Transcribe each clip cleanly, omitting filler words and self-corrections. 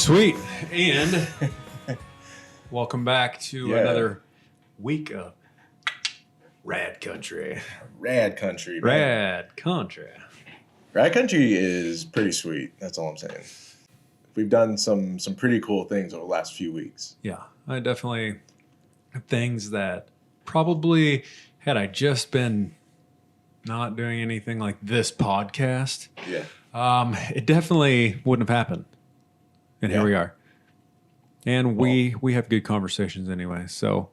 Sweet. And welcome back to another week of Rad Country. Rad Country. Rad Country. Rad Country is pretty sweet. That's all I'm saying. We've done some pretty cool things over the last few weeks. Yeah, I definitely things that probably had I just been not doing anything like this podcast, it definitely wouldn't have happened. And here we are. And we have good conversations anyway. So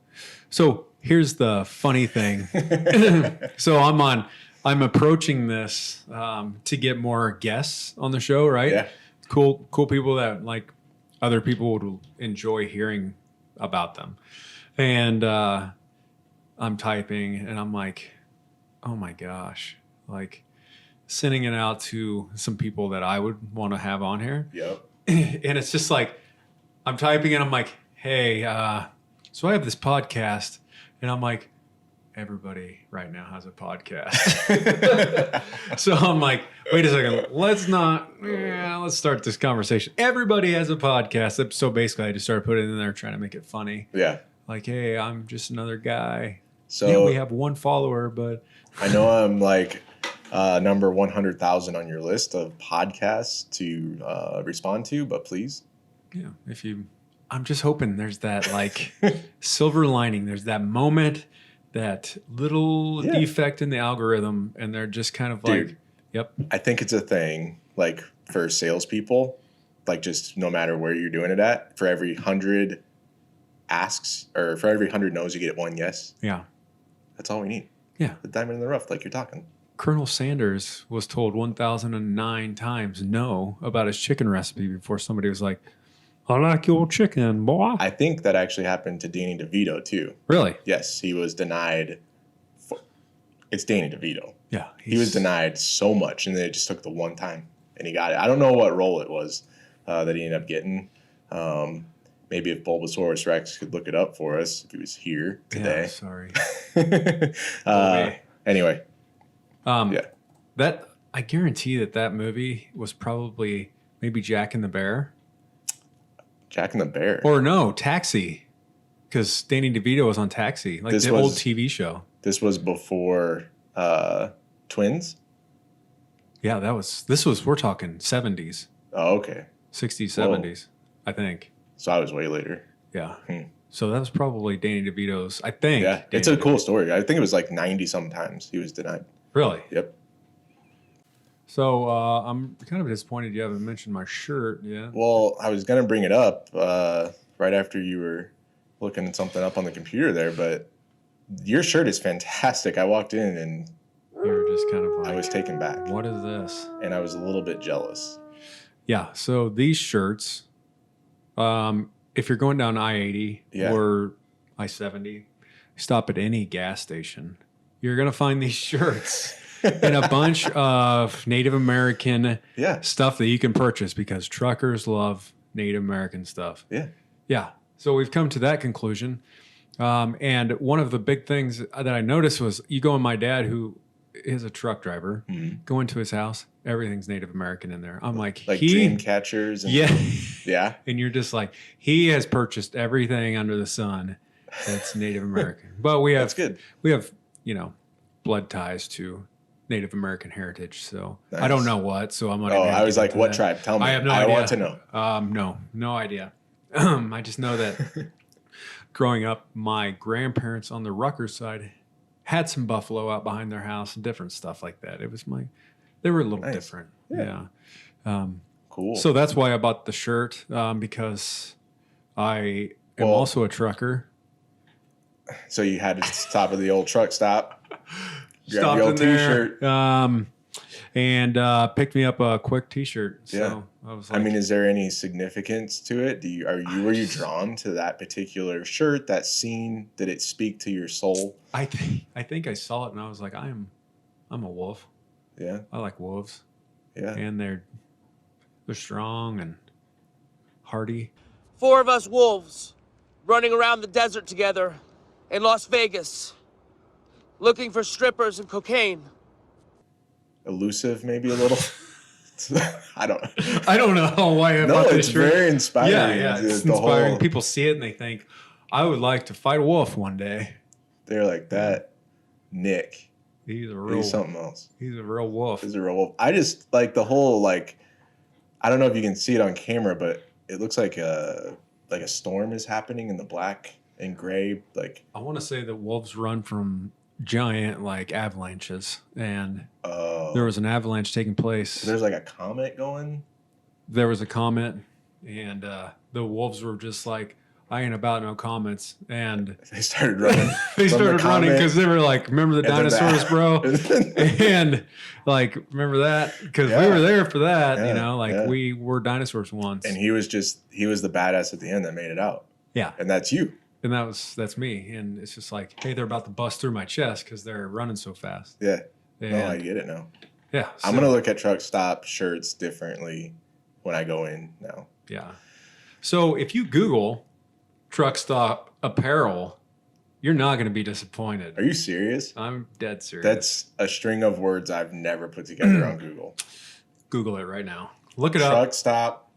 here's the funny thing. So I'm approaching this to get more guests on the show, right? Yeah. Cool people that like other people would enjoy hearing about them. And I'm typing and I'm like, oh my gosh, like sending it out to some people that I would want to have on here. Yep. And it's just like, I'm typing and I'm like, hey, so I have this podcast. And I'm like, everybody right now has a podcast. So I'm like, wait a second, let's start this conversation. Everybody has a podcast. So basically I just started putting it in there trying to make it funny. Yeah. Like, hey, I'm just another guy. So yeah, we have one follower, but I know I'm like number 100,000 on your list of podcasts to respond to, but please. Yeah, I'm just hoping there's that like silver lining. There's that moment, that little defect in the algorithm, and they're just kind of like, yep. I think it's a thing like for salespeople, like just no matter where you're doing it at, for every 100 asks or for every 100 no's, you get one yes. Yeah. That's all we need. Yeah. The diamond in the rough, like you're talking. Colonel Sanders was told 1,009 times no about his chicken recipe before somebody was like, I like your chicken, boy. I think that actually happened to Danny DeVito, too. Really? Yes, he was denied. It's Danny DeVito. Yeah. He was denied so much, and they just took the one time, and he got it. I don't know what role it was that he ended up getting. Maybe if Bulbasaurus Rex could look it up for us, if he was here today. Yeah, sorry. Anyway. That I guarantee that movie was probably maybe Jack and the Bear. Jack and the Bear. Or no, Taxi. Because Danny DeVito was on Taxi, like the old TV show. This was before Twins? Yeah, we're talking 70s. Oh, okay. 60s, 70s, I think. So I was way later. Yeah. So that was probably Danny DeVito's, I think. Yeah, it's a cool story. I think it was like 90 sometimes he was denied. Really? Yep. So I'm kind of disappointed you haven't mentioned my shirt yet. Well, I was going to bring it up right after you were looking something up on the computer there, but your shirt is fantastic. I walked in and you were just kind of like, I was taken back. What is this? And I was a little bit jealous. Yeah, so these shirts, if you're going down I-80 or I-70, stop at any gas station, you're going to find these shirts. And a bunch of Native American stuff that you can purchase because truckers love Native American stuff. Yeah. Yeah. So we've come to that conclusion. And one of the big things that I noticed was you go and my dad, who is a truck driver, go into his house, everything's Native American in there. I'm like dream catchers. And, yeah. And you're just like, he has purchased everything under the sun that's Native American. But we have, that's good. We have, blood ties to Native American heritage, so nice. I don't know what. So I'm not. Oh, I was like, "What tribe? Tell me." I have no idea. I want to know. No idea. I just know that growing up, my grandparents on the Rucker side had some buffalo out behind their house and different stuff like that. They were a little different. Yeah. Cool. So that's why I bought the shirt because I am also a trucker. So you had to stop at the old truck stop. Stopped in T-shirt. And picked me up a quick T-shirt. So I was like, is there any significance to it? Were you drawn to that particular shirt, that scene? Did it speak to your soul? I think I saw it and I was like, I'm a wolf. Yeah. I like wolves. Yeah. And they're strong and hardy. 4 of us wolves running around the desert together in Las Vegas. Looking for strippers and cocaine. Elusive, maybe a little. I don't know why I No, bought this it's shirt. very inspiring. Yeah, it's the inspiring. whole, People see it and they think, I would like to fight a wolf one day. they're like that. Nick, He's a real he's something else. He's a real wolf. He's a real wolf. I just like the whole like. I don't know if you can see it on camera, but it looks like a storm is happening in the black and gray. Like I want to say that wolves run from giant like avalanches, and there was an avalanche taking place. There's like a comet going. There was a comet, and the wolves were just like, I ain't about no comets, and they started running. They started running because they were like, remember the dinosaurs, bro? And like, remember that? Because we were there for that, we were dinosaurs once. And he was the badass at the end that made it out. Yeah. And that's you. And that's me. And it's just like, hey, they're about to bust through my chest because they're running so fast. Yeah. And, no, I get it now. Yeah. I'm going to look at truck stop shirts differently when I go in now. Yeah. So if you Google truck stop apparel, you're not going to be disappointed. Are you serious? I'm dead serious. That's a string of words I've never put together on Google. Google it right now. Look it up. Truck stop.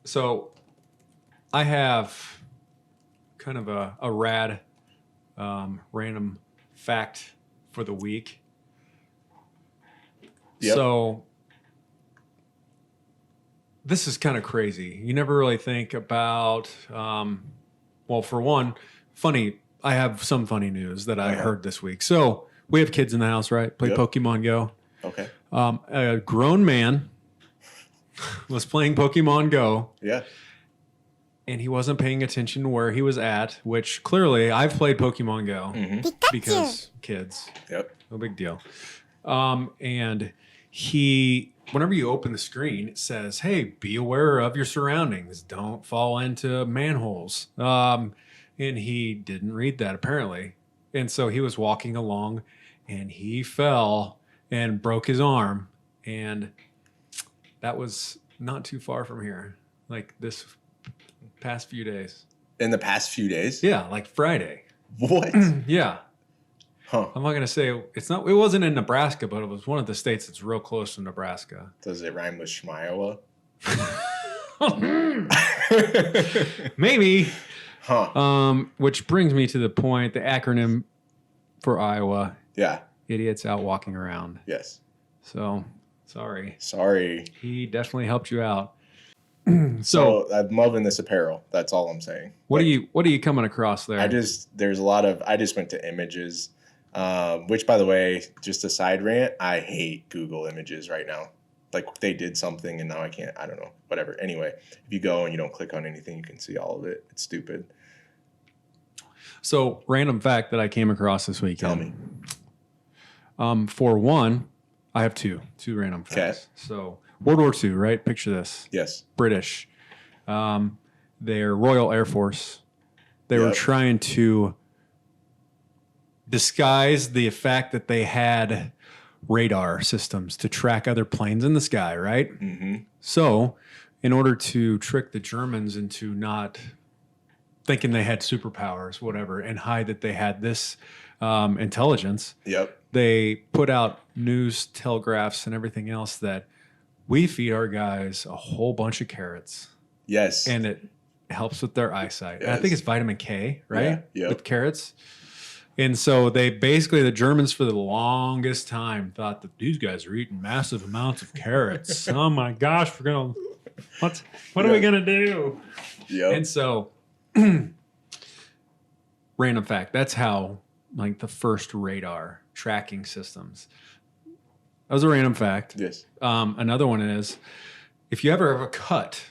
So I have kind of a rad random fact for the week. Yep. So this is kind of crazy. You never really think about, well, for one, I have some funny news that I heard this week. So we have kids in the house, right? Play Pokemon Go. Okay. A grown man was playing Pokemon Go. Yeah. And he wasn't paying attention to where he was at, which clearly I've played Pokemon Go because kids. Yep. No big deal. And whenever you open the screen, it says, hey, be aware of your surroundings. Don't fall into manholes. And he didn't read that apparently. And so he was walking along and he fell and broke his arm. And that was not too far from here. Like this past few days. In the past few days? Yeah, like Friday. What? Yeah. Huh. I'm not going to say it wasn't in Nebraska, but it was one of the states that's real close to Nebraska. Does it rhyme with Schmiowa? Maybe. Huh. Which brings me to the point, the acronym for Iowa. Yeah. Idiots out walking around. Yes. So, sorry. Sorry. He definitely helped you out. So I'm loving this apparel. That's all I'm saying. What are you coming across there? I just went to images, which by the way, just a side rant, I hate Google Images right now. Like they did something and now I can't, I don't know, whatever. Anyway, if you go and you don't click on anything, you can see all of it. It's stupid. So random fact that I came across this weekend. Tell me. For one, I have two random facts. Okay. So World War II, right? Picture this. Yes. British. Their Royal Air Force. They were trying to disguise the fact that they had radar systems to track other planes in the sky, right? Mm-hmm. So in order to trick the Germans into not thinking they had superpowers, whatever, and hide that they had this intelligence, they put out news telegraphs and everything else that we feed our guys a whole bunch of carrots. Yes. And it helps with their eyesight. Yes. And I think it's vitamin K, right? Yeah. Yep. With carrots. And so the Germans for the longest time thought that these guys are eating massive amounts of carrots. Oh my gosh, what are we going to do? Yep. And so random fact, that's how like the first radar tracking systems. That was a random fact. Yes. Another one is, if you ever have a cut,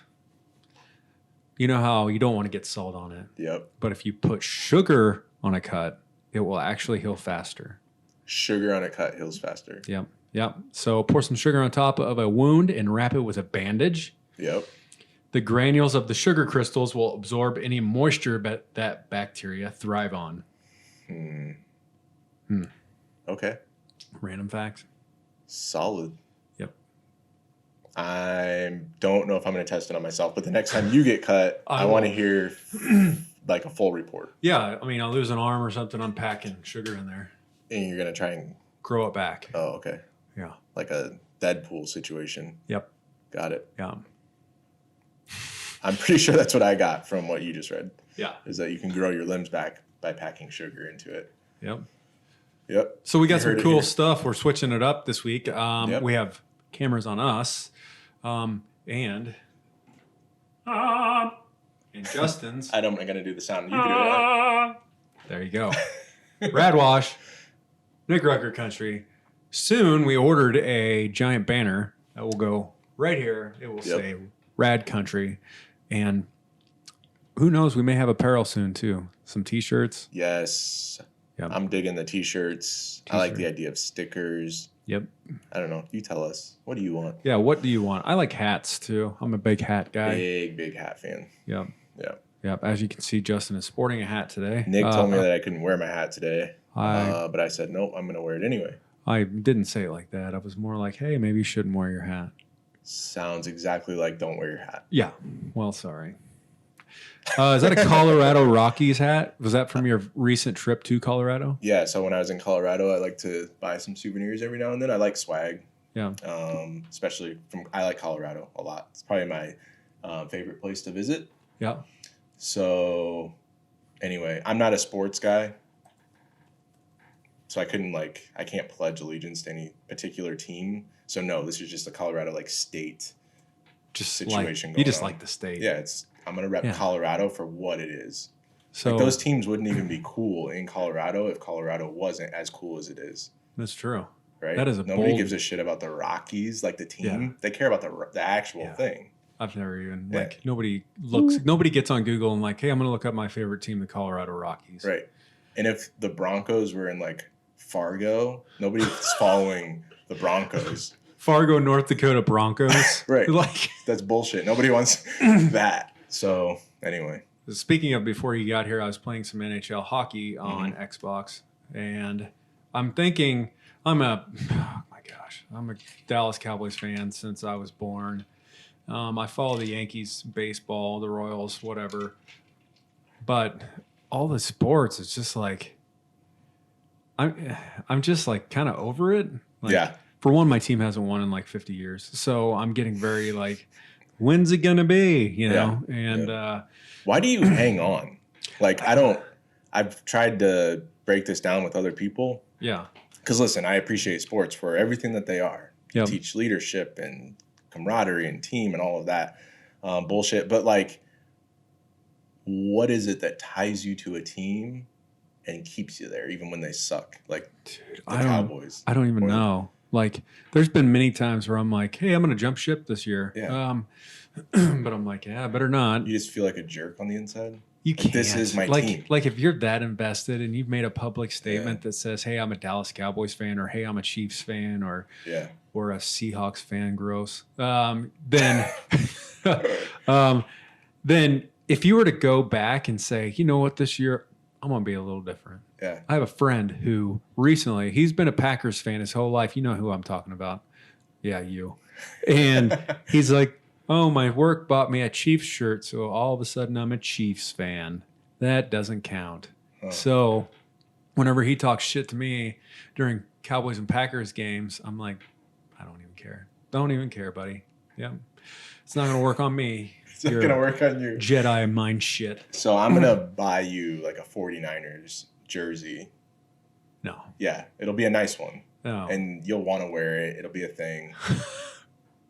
you know how you don't want to get salt on it. Yep. But if you put sugar on a cut, it will actually heal faster. Sugar on a cut heals faster. Yep. So pour some sugar on top of a wound and wrap it with a bandage. Yep. The granules of the sugar crystals will absorb any moisture that bacteria thrive on. Okay. Random facts. Solid. Yep. I don't know if I'm going to test it on myself, but the next time you get cut, I want to hear like a full report. Yeah, I mean, I'll lose an arm or something. I'm packing sugar in there. And you're going to try and grow it back. Oh, okay. Yeah. Like a Deadpool situation. Yep. Got it. Yeah. I'm pretty sure that's what I got from what you just read. Yeah. Is that you can grow your limbs back by packing sugar into it. Yep. Yep. So we got some cool stuff. We're switching it up this week. We have cameras on us, and Justin's. I'm not gonna do the sound. You can do that. There you go. Radwash, Nick Rucker Country. Soon we ordered a giant banner that will go right here. It will say Rad Country, and who knows? We may have apparel soon too. Some T-shirts. Yes. Yep. I'm digging the T-shirts. I like the idea of stickers. Yep. I don't know. You tell us. What do you want? Yeah. What do you want? I like hats too. I'm a big hat guy. Big hat fan. Yep. Yeah. Yep. As you can see, Justin is sporting a hat today. Nick told me that I couldn't wear my hat today, but I said nope. I'm going to wear it anyway. I didn't say it like that. I was more like, hey, maybe you shouldn't wear your hat. Sounds exactly like don't wear your hat. Yeah. Well, sorry. Is that a Colorado Rockies hat? Was that from your recent trip to Colorado? Yeah. So when I was in Colorado, I like to buy some souvenirs every now and then. I like swag. Yeah. Especially I like Colorado a lot. It's probably my favorite place to visit. Yeah. So anyway, I'm not a sports guy. So I can't pledge allegiance to any particular team. So no, this is just a Colorado state situation going on. You just like the state. Yeah, I'm gonna rep Colorado for what it is. So those teams wouldn't even be cool in Colorado if Colorado wasn't as cool as it is. That's true. Right? That is Nobody gives a shit about the Rockies, the team. Yeah. They care about the actual thing. I've never even nobody gets on Google and hey, I'm gonna look up my favorite team, the Colorado Rockies. Right. And if the Broncos were in Fargo, nobody's following the Broncos. Fargo, North Dakota Broncos. Right. That's bullshit. Nobody wants that. So anyway. Speaking of before you got here, I was playing some NHL hockey on Xbox, and I'm thinking I'm a Dallas Cowboys fan since I was born. I follow the Yankees baseball, the Royals, whatever. But all the sports, it's just I'm just kind of over it. For one, my team hasn't won in 50 years. So I'm getting very when's it going to be, you know? And why do you hang on? I've tried to break this down with other people. Yeah. Because listen, I appreciate sports for everything that they are. Yep. Teach leadership and camaraderie and team and all of that bullshit. But what is it that ties you to a team and keeps you there even when they suck? The Cowboys. I don't even know. There's been many times where I'm hey, I'm going to jump ship this year. Yeah. But I'm better not. You just feel like a jerk on the inside? You can't. This is my team. If you're that invested and you've made a public statement that says, hey, I'm a Dallas Cowboys fan, or hey, I'm a Chiefs fan, or a Seahawks fan, gross. Then if you were to go back and say, you know what, this year I'm going to be a little different. Yeah. I have a friend who recently, he's been a Packers fan his whole life. You know who I'm talking about. Yeah, you. And he's like, oh, my work bought me a Chiefs shirt, so all of a sudden I'm a Chiefs fan. That doesn't count. Oh. So whenever he talks shit to me during Cowboys and Packers games, I'm like, I don't even care. Don't even care, buddy. Yeah. It's not going to work on me. It's not going to work on you. Jedi mind shit. So I'm going to buy you a 49ers jersey. No. Yeah. It'll be a nice one. No. And you'll want to wear it. It'll be a thing.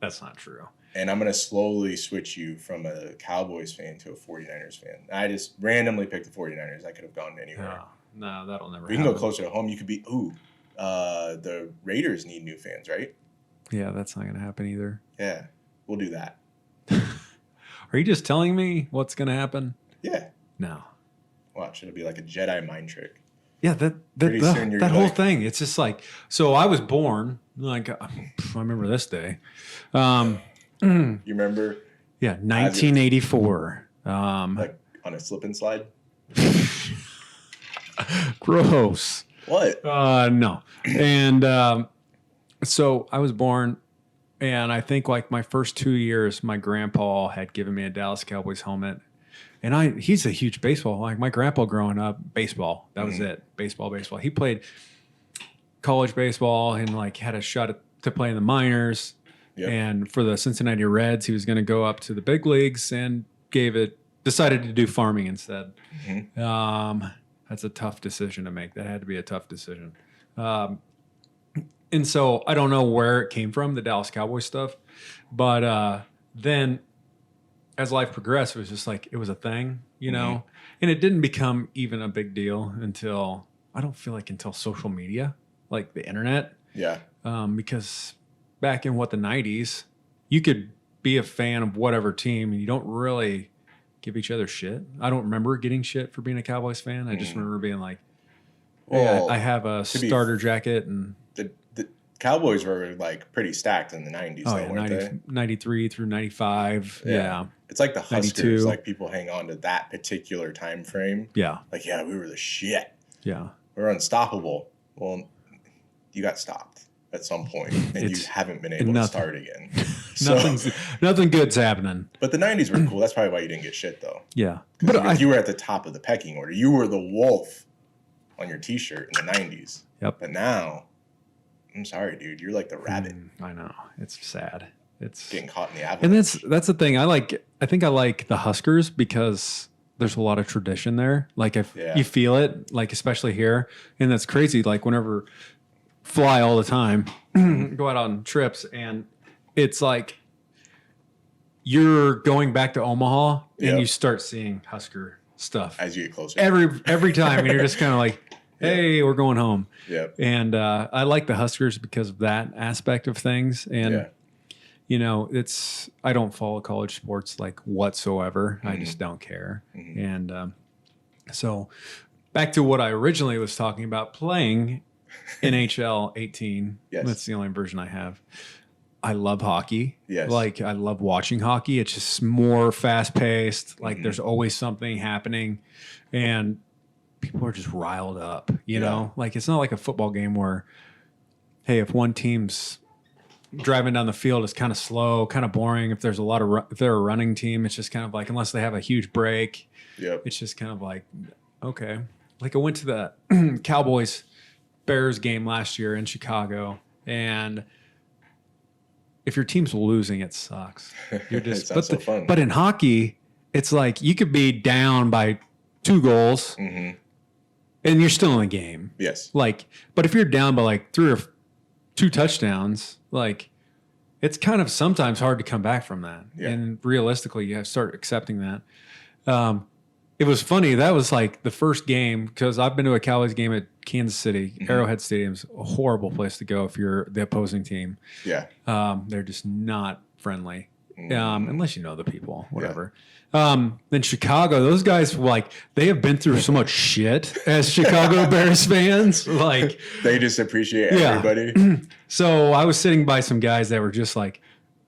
That's not true. And I'm going to slowly switch you from a Cowboys fan to a 49ers fan. I just randomly picked the 49ers. I could have gone anywhere. No, that'll never happen. You can go closer to home. You could be, the Raiders need new fans, right? Yeah, that's not going to happen either. Yeah, we'll do that. Are you just telling me what's going to happen? Yeah. No. Watch, it'll be like a Jedi mind trick. Yeah, that whole thing. It's just so I was born, I remember this day. You remember? Yeah, 1984. On a slip and slide? Gross. What? No. And so I was born, and I think my first 2 years, my grandpa had given me a Dallas Cowboys helmet. And he's a huge baseball. My grandpa growing up, baseball. That was it. Baseball. He played college baseball and had a shot at to play in the minors. Yep. And for the Cincinnati Reds, he was going to go up to the big leagues and decided to do farming instead. Mm-hmm. That's a tough decision to make. That had to be a tough decision. And so I don't know where it came from, the Dallas Cowboys stuff. But then as life progressed, it was just like, it was a thing, you know? And it didn't become even a big deal until social media, like the internet. Yeah. Because back in the 90s, you could be a fan of whatever team and you don't really give each other shit. I don't remember getting shit for being a Cowboys fan. I just remember being like, well, I have a starter jacket. And the Cowboys were like pretty stacked in the 90s, oh, though, yeah, weren't they? 93 through 95. Yeah. It's like the Huskers, 92. like people hang on to that particular time frame. Yeah. Like, yeah, we were the shit. Yeah. We're unstoppable. Well, you got stopped at some point, and you haven't been able to start again. Nothing good's happening. But the 90s were cool. That's probably why you didn't get shit, though. Yeah. But you were at the top of the pecking order. You were the wolf on your T-shirt in the 90s. Yep. But now, I'm sorry, dude. You're like the rabbit. I know. It's sad. It's getting caught in the avalanche. And that's the thing. I think I like the Huskers because there's a lot of tradition there. Like if you feel it, like especially here, and that's crazy. Like whenever fly all the time, go out on trips, and it's like you're going back to Omaha and you start seeing Husker stuff as you get closer. Every time, and you're just kind of like, hey, we're going home. Yep. And I like the Huskers because of that aspect of things. And you know, I don't follow college sports like whatsoever. I just don't care. And so back to what I originally was talking about, playing NHL 18. Yes. That's the only version I have. I love hockey. Yes. Like I love watching hockey. It's just more fast paced. Like there's always something happening, and people are just riled up, you know? Like it's not like a football game where, hey, if one team's driving down the field, it's kind of slow, kind of boring. If there's if they're a running team, it's just kind of like, unless they have a huge break, it's just kind of like, okay. Like I went to the Cowboys Bears game last year in Chicago, and if your team's losing, it sucks. You're just, so fun. But in hockey, it's like you could be down by 2 goals and you're still in the game. Yes. Like, but if you're down by like 3 or 2 touchdowns, like it's kind of sometimes hard to come back from that. Yeah. And realistically, you have to start accepting that. It was funny. That was like the first game, because I've been to a Cowboys game at Kansas City. Arrowhead Stadium's a horrible place to go if you're the opposing team. Yeah. They're just not friendly. Unless you know the people, whatever. Then Chicago, those guys, like, they have been through so much shit as Chicago Bears fans. Like, they just appreciate everybody. So I was sitting by some guys that were just like,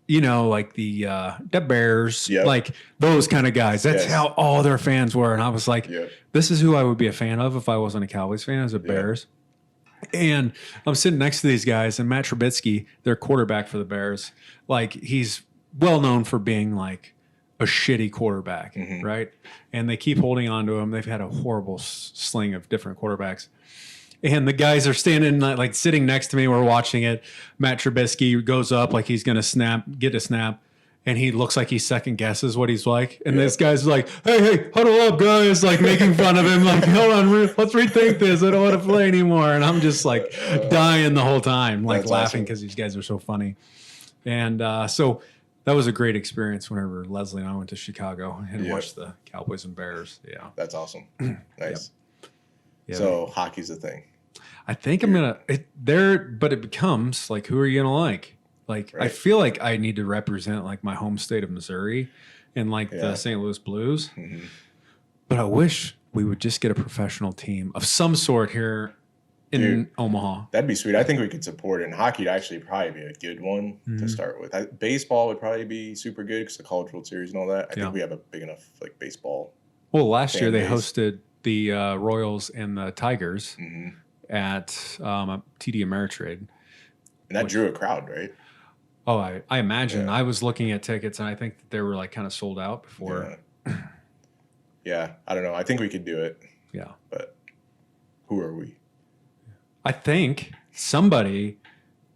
you know, like the Bears, like those kind of guys. That's how all their fans were. And I was like, this is who I would be a fan of if I wasn't a Cowboys fan, as a Bears. And I'm sitting next to these guys, and Matt Trubisky, their quarterback for the Bears, like he's well known for being like a shitty quarterback, right? And they keep holding on to him. They've had a horrible sling of different quarterbacks. And the guys are standing, like sitting next to me. We're watching it. Matt Trubisky goes up like he's going to get a snap. And he looks like he second guesses what he's like. And this guy's like, hey, huddle up, guys. Like making fun of him. Like, hold on, let's rethink this. I don't want to play anymore. And I'm just like dying the whole time, like laughing because these guys are so funny. And so that was a great experience whenever Leslie and I went to Chicago and watched the Cowboys and Bears. Yeah. That's awesome. Nice. Yep. So hockey's a thing. I think I'm going to, but it becomes like, who are you going to like? Like, I feel like I need to represent like my home state of Missouri and like the St. Louis Blues. But I wish we would just get a professional team of some sort here in Omaha. That'd be sweet. I think we could support it. And hockey would actually probably be a good one to start with. Baseball would probably be super good because the College World Series and all that. I think we have a big enough like baseball. Well, last year they hosted the Royals and the Tigers at TD Ameritrade. And that drew a crowd, right? Oh, I imagine. I was looking at tickets, and I think that they were like kind of sold out before. Yeah, I don't know. I think we could do it. Yeah. But who are we? I think somebody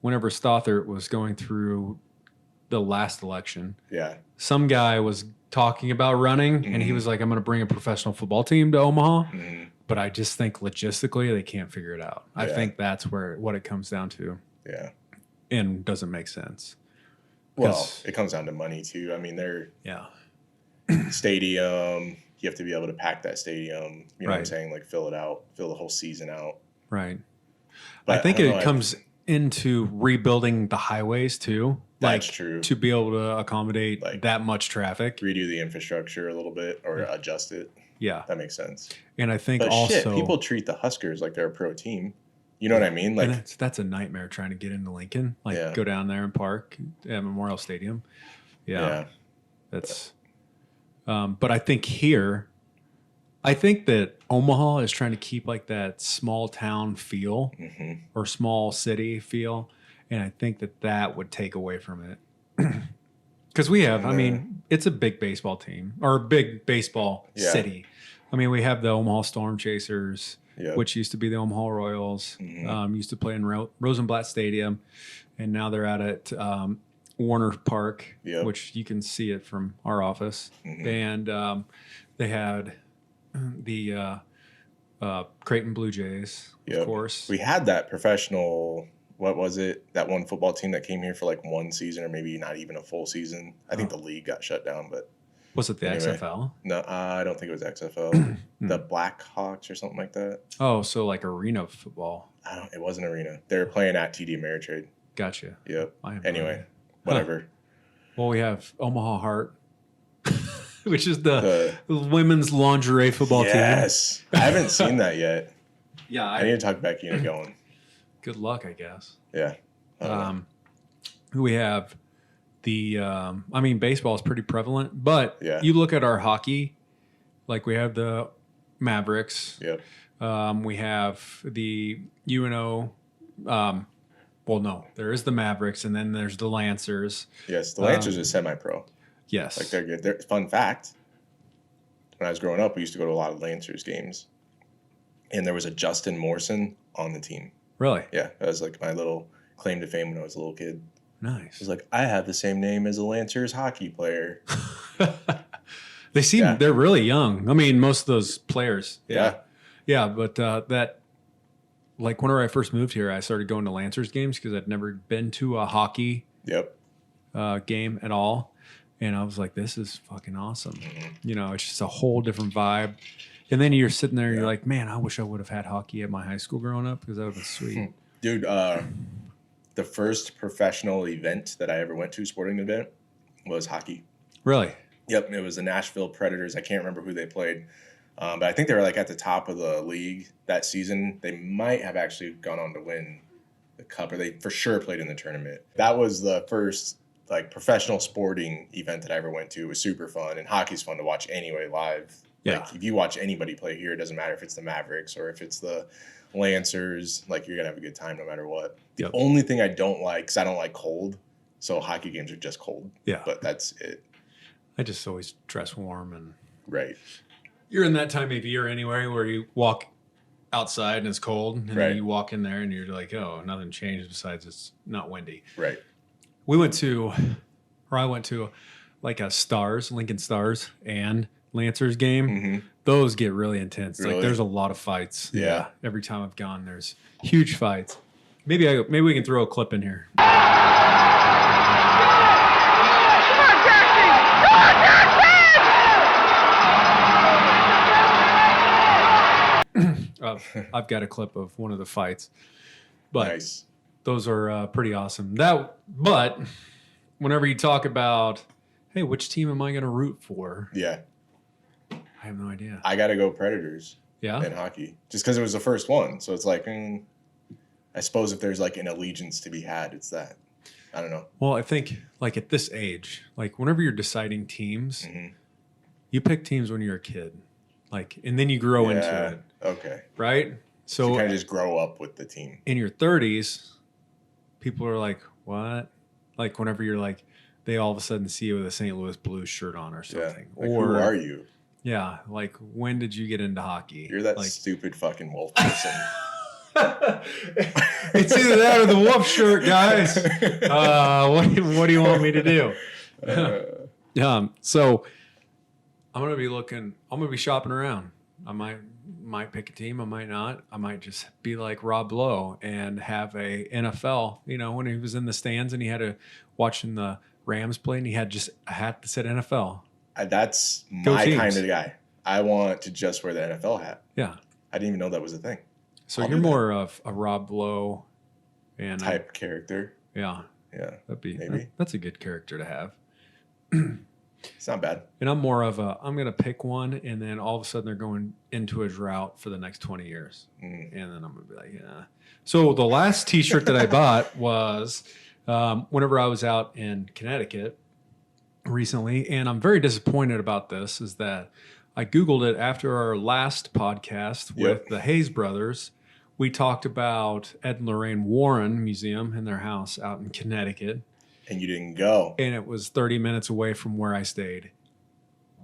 whenever Stothert was going through the last election, Yeah. some guy was talking about running, and he was like, I'm going to bring a professional football team to Omaha. But I just think logistically they can't figure it out. I think that's what it comes down to. Yeah. And doesn't make sense. Well, it comes down to money too. I mean, they're stadium. You have to be able to pack that stadium. You know what I'm saying? Like fill it out, fill the whole season out. Right. But I think it comes into rebuilding the highways too. That's true. To be able to accommodate that much traffic. Redo the infrastructure a little bit or adjust it. Yeah. That makes sense. And I think also people treat the Huskers like they're a pro team. You know what I mean? Like and that's a nightmare trying to get into Lincoln. Like go down there and park at Memorial Stadium. Yeah. That's but I think that Omaha is trying to keep like that small town feel or small city feel. And I think that would take away from it. Because we have, I mean, it's a big baseball team or a big baseball city. I mean, we have the Omaha Storm Chasers, which used to be the Omaha Royals, used to play in Rosenblatt Stadium, and now they're out at Warner Park, which you can see it from our office. And they had the Creighton Blue Jays, of course. We had that professional... What was it? That one football team that came here for like one season or maybe not even a full season. I think the league got shut down, but... Was it the XFL? No, I don't think it was XFL. The Blackhawks or something like that. Oh, so like arena football. It wasn't arena. They were playing at TD Ameritrade. Gotcha. Yep. Anyway, whatever. Well, we have Omaha Heart, which is the women's lingerie football team. Yes. I haven't seen that yet. Yeah. I need to talk Becky into going. Good luck, I guess. Yeah. We have the, I mean, baseball is pretty prevalent, but you look at our hockey, like we have the Mavericks. Yep. We have the UNO. Well, no, there is the Mavericks, and then there's the Lancers. Yes, the Lancers are semi-pro. Yes. Like they're good. Fun fact, when I was growing up, we used to go to a lot of Lancers games. And there was a Justin Morrison on the team. Really? Yeah, that was like my little claim to fame when I was a little kid. Nice. It was like, I have the same name as a Lancers hockey player. They seem, they're really young. I mean, most of those players. Yeah. Yeah, but that, like whenever I first moved here, I started going to Lancers games because I'd never been to a hockey game at all. And I was like, this is fucking awesome. You know, it's just a whole different vibe. And then you're sitting there and you're like, man, I wish I would have had hockey at my high school growing up because that would have been sweet. Dude, the first professional event that I ever went to, sporting event, was hockey. Really? Yep. It was the Nashville Predators. I can't remember who they played. But I think they were like at the top of the league that season. They might have actually gone on to win the cup, or they for sure played in the tournament. That was the first like professional sporting event that I ever went to. It was super fun, and hockey's fun to watch anyway live. Yeah. Like if you watch anybody play here, it doesn't matter if it's the Mavericks or if it's the Lancers. Like you're gonna have a good time no matter what. The only thing I don't like, because I don't like cold, so hockey games are just cold. Yeah. But that's it. I just always dress warm and right. You're in that time of year anyway where you walk outside and it's cold, and then you walk in there and you're like, oh, nothing changed besides it's not windy. Right. I went to like a Lincoln Stars and Lancers game. Those get really intense. Really? Like there's a lot of fights. Yeah. Every time I've gone, there's huge fights. Maybe we can throw a clip in here. I've got a clip of one of the fights, but those are pretty awesome. But whenever you talk about, hey, which team am I going to root for? Yeah, I have no idea. I got to go Predators. Yeah, in hockey, just because it was the first one. So it's like, I suppose if there's like an allegiance to be had, it's that. I don't know. Well, I think like at this age, like whenever you're deciding teams, you pick teams when you're a kid. Like, and then you grow into it. Okay. Right? So you kind of just grow up with the team. In your 30s, people are like, what? Like, whenever you're like, they all of a sudden see you with a St. Louis Blues shirt on or something. Like, who are you? Yeah. Like, when did you get into hockey? You're that like, stupid fucking wolf person. It's either that or the wolf shirt, guys. What do you want me to do? So I'm gonna be looking. I'm gonna be shopping around. I might pick a team. I might not. I might just be like Rob Lowe and have a NFL. You know, when he was in the stands and he had watching the Rams play, and he had just a hat that said NFL. That's my kind of guy. I want to just wear the NFL hat. Yeah. I didn't even know that was a thing. So you're more of a Rob Lowe and type character. Yeah. Yeah. That's a good character to have. It's not bad. And I'm more of I'm going to pick one, and then all of a sudden they're going into a drought for the next 20 years. And then I'm going to be like, yeah. So the last T-shirt that I bought was whenever I was out in Connecticut recently, and I'm very disappointed about this, is that I Googled it after our last podcast with the Hayes brothers. We talked about Ed and Lorraine Warren Museum in their house out in Connecticut. And you didn't go. And it was 30 minutes away from where I stayed.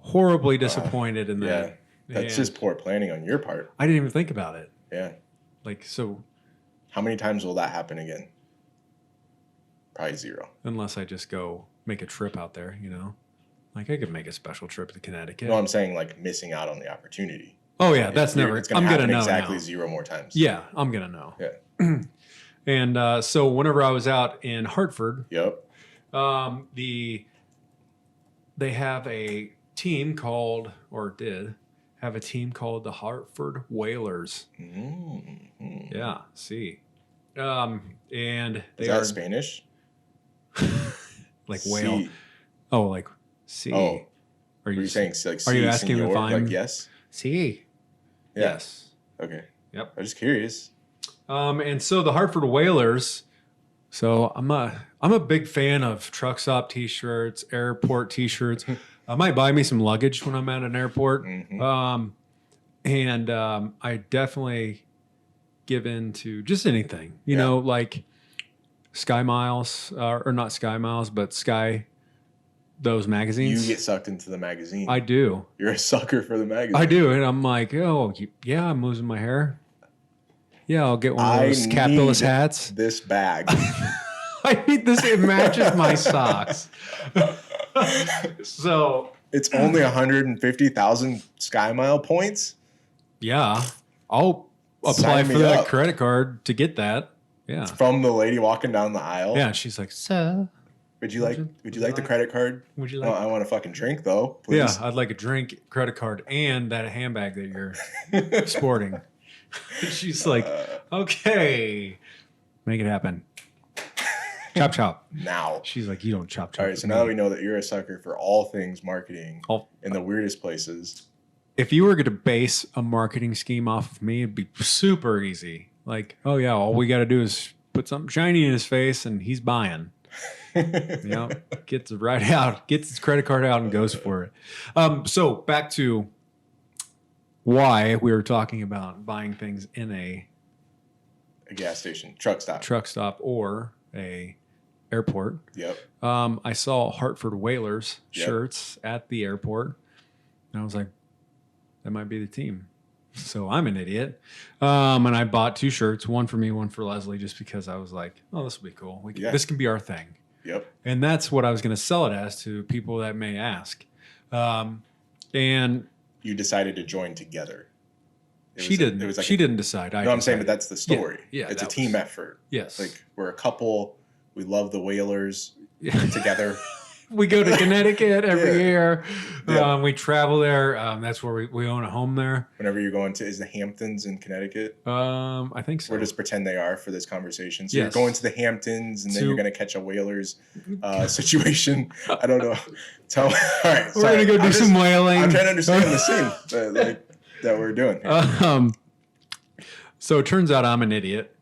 Horribly disappointed in that. Yeah, that's just poor planning on your part. I didn't even think about it. Yeah. So. How many times will that happen again? Probably 0. Unless I just go make a trip out there, you know? Like I could make a special trip to Connecticut. No, I'm saying like missing out on the opportunity. Oh, yeah. That's never. It's going to happen exactly 0 more times. Yeah, I'm going to know. Yeah. And so whenever I was out in Hartford. Yep. They have a team called, or did have a team called the Hartford Whalers. Mm-hmm. Yeah, see. And they Is that Spanish? Like whale. Oh, like sea. Oh. Are you saying like are you asking senor, if I'm like yes? See. Yeah. Yes. Okay. Yep. I'm just curious. And so the Hartford Whalers. So I'm a big fan of truck stop T-shirts, airport T-shirts. I might buy me some luggage when I'm at an airport. Mm-hmm. I definitely give in to just anything, you know, like Sky Miles, or not Sky Miles, but Sky, those magazines. You get sucked into the magazine. I do. You're a sucker for the magazine. I do. And I'm like, oh, yeah, I'm losing my hair. Yeah, I'll get one of those capitalist hats. This bag. I need this. It matches my socks. So it's only 150,000 Sky Mile points. Yeah, I'll apply for that credit card to get that. Yeah, it's from the lady walking down the aisle. Yeah, she's like, "Sir, would you like the credit card? Would you like? I want a fucking drink though. Please. Yeah, I'd like a drink, credit card, and that handbag that you're sporting." She's like, "Okay, make it happen." Chop chop. Now. She's like, you don't chop chop. All right, so now we know that you're a sucker for all things marketing in the weirdest places. If you were going to base a marketing scheme off of me, it'd be super easy. Like, oh yeah, all we got to do is put something shiny in his face and he's buying. Gets it right out, gets his credit card out and goes for it. So back to why we were talking about buying things in a gas station, truck stop, or a airport. Yep. I saw Hartford Whalers shirts at the airport, and I was like, that might be the team. So I'm an idiot. And I bought 2 shirts, one for me, one for Leslie, just because I was like, oh, this will be cool. This can be our thing. Yep. And that's what I was going to sell it as to people that may ask. And you decided to join together. She didn't decide. No, I'm saying, but that's the story. Yeah, it's a team effort. Yes. Like we're a couple. We love the Whalers together. We go to Connecticut every year. Yeah. We travel there. That's where we own a home there. Whenever you're going to, is the Hamptons in Connecticut? I think so. We'll just pretend they are for this conversation. So you're going to the Hamptons, and then you're going to catch a Whalers situation. I don't know. All right, we're going to go do some whaling. I'm trying to understand the scene that we're doing. So it turns out I'm an idiot.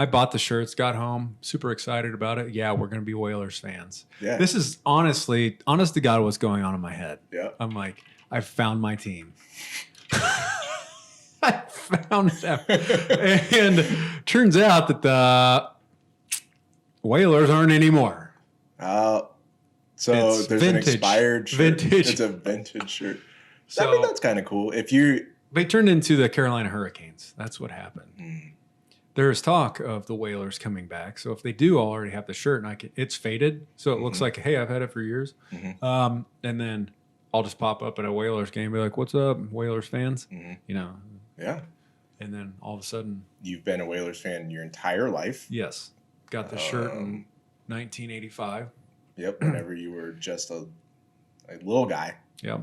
I bought the shirts, got home, super excited about it. Yeah, we're going to be Whalers fans. Yeah. This is honest to God, what's going on in my head. Yeah. I'm like, I found my team. I found them. And turns out that the Whalers aren't anymore. So it's there's vintage. An expired shirt. Vintage. It's a vintage shirt. So, I mean, that's kind of cool. They turned into the Carolina Hurricanes. That's what happened. there's talk of the Whalers coming back. So if they do already have the shirt, and it's faded, so it looks like, hey, I've had it for years. And then I'll just pop up at a Whalers game, and be like, "What's up, Whalers fans?" You know. Yeah. And then all of a sudden, you've been a Whalers fan your entire life. Yes, got the shirt in 1985. Yep. Whenever you were just a little guy. Yep.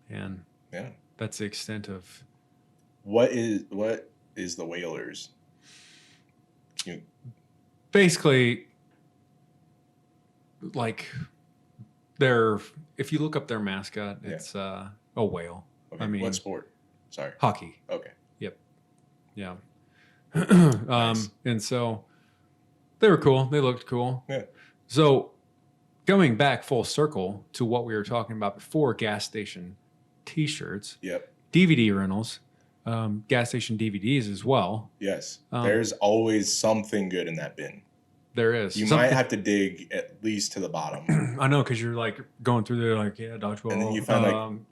And yeah, that's the extent of what is the Whalers? Basically, like if you look up their mascot, it's a whale. Okay. I mean, what sport? Sorry. Hockey. Okay. Yep. Yeah. Nice. And so they were cool. They looked cool. Yeah. So going back full circle to what we were talking about before, gas station T-shirts. Yep. DVD rentals, gas station DVDs as well. Yes. There's always something good in that bin. There is. You might have to dig at least to the bottom. I know, because you're like going through there, like, yeah, dodgeball. And then you find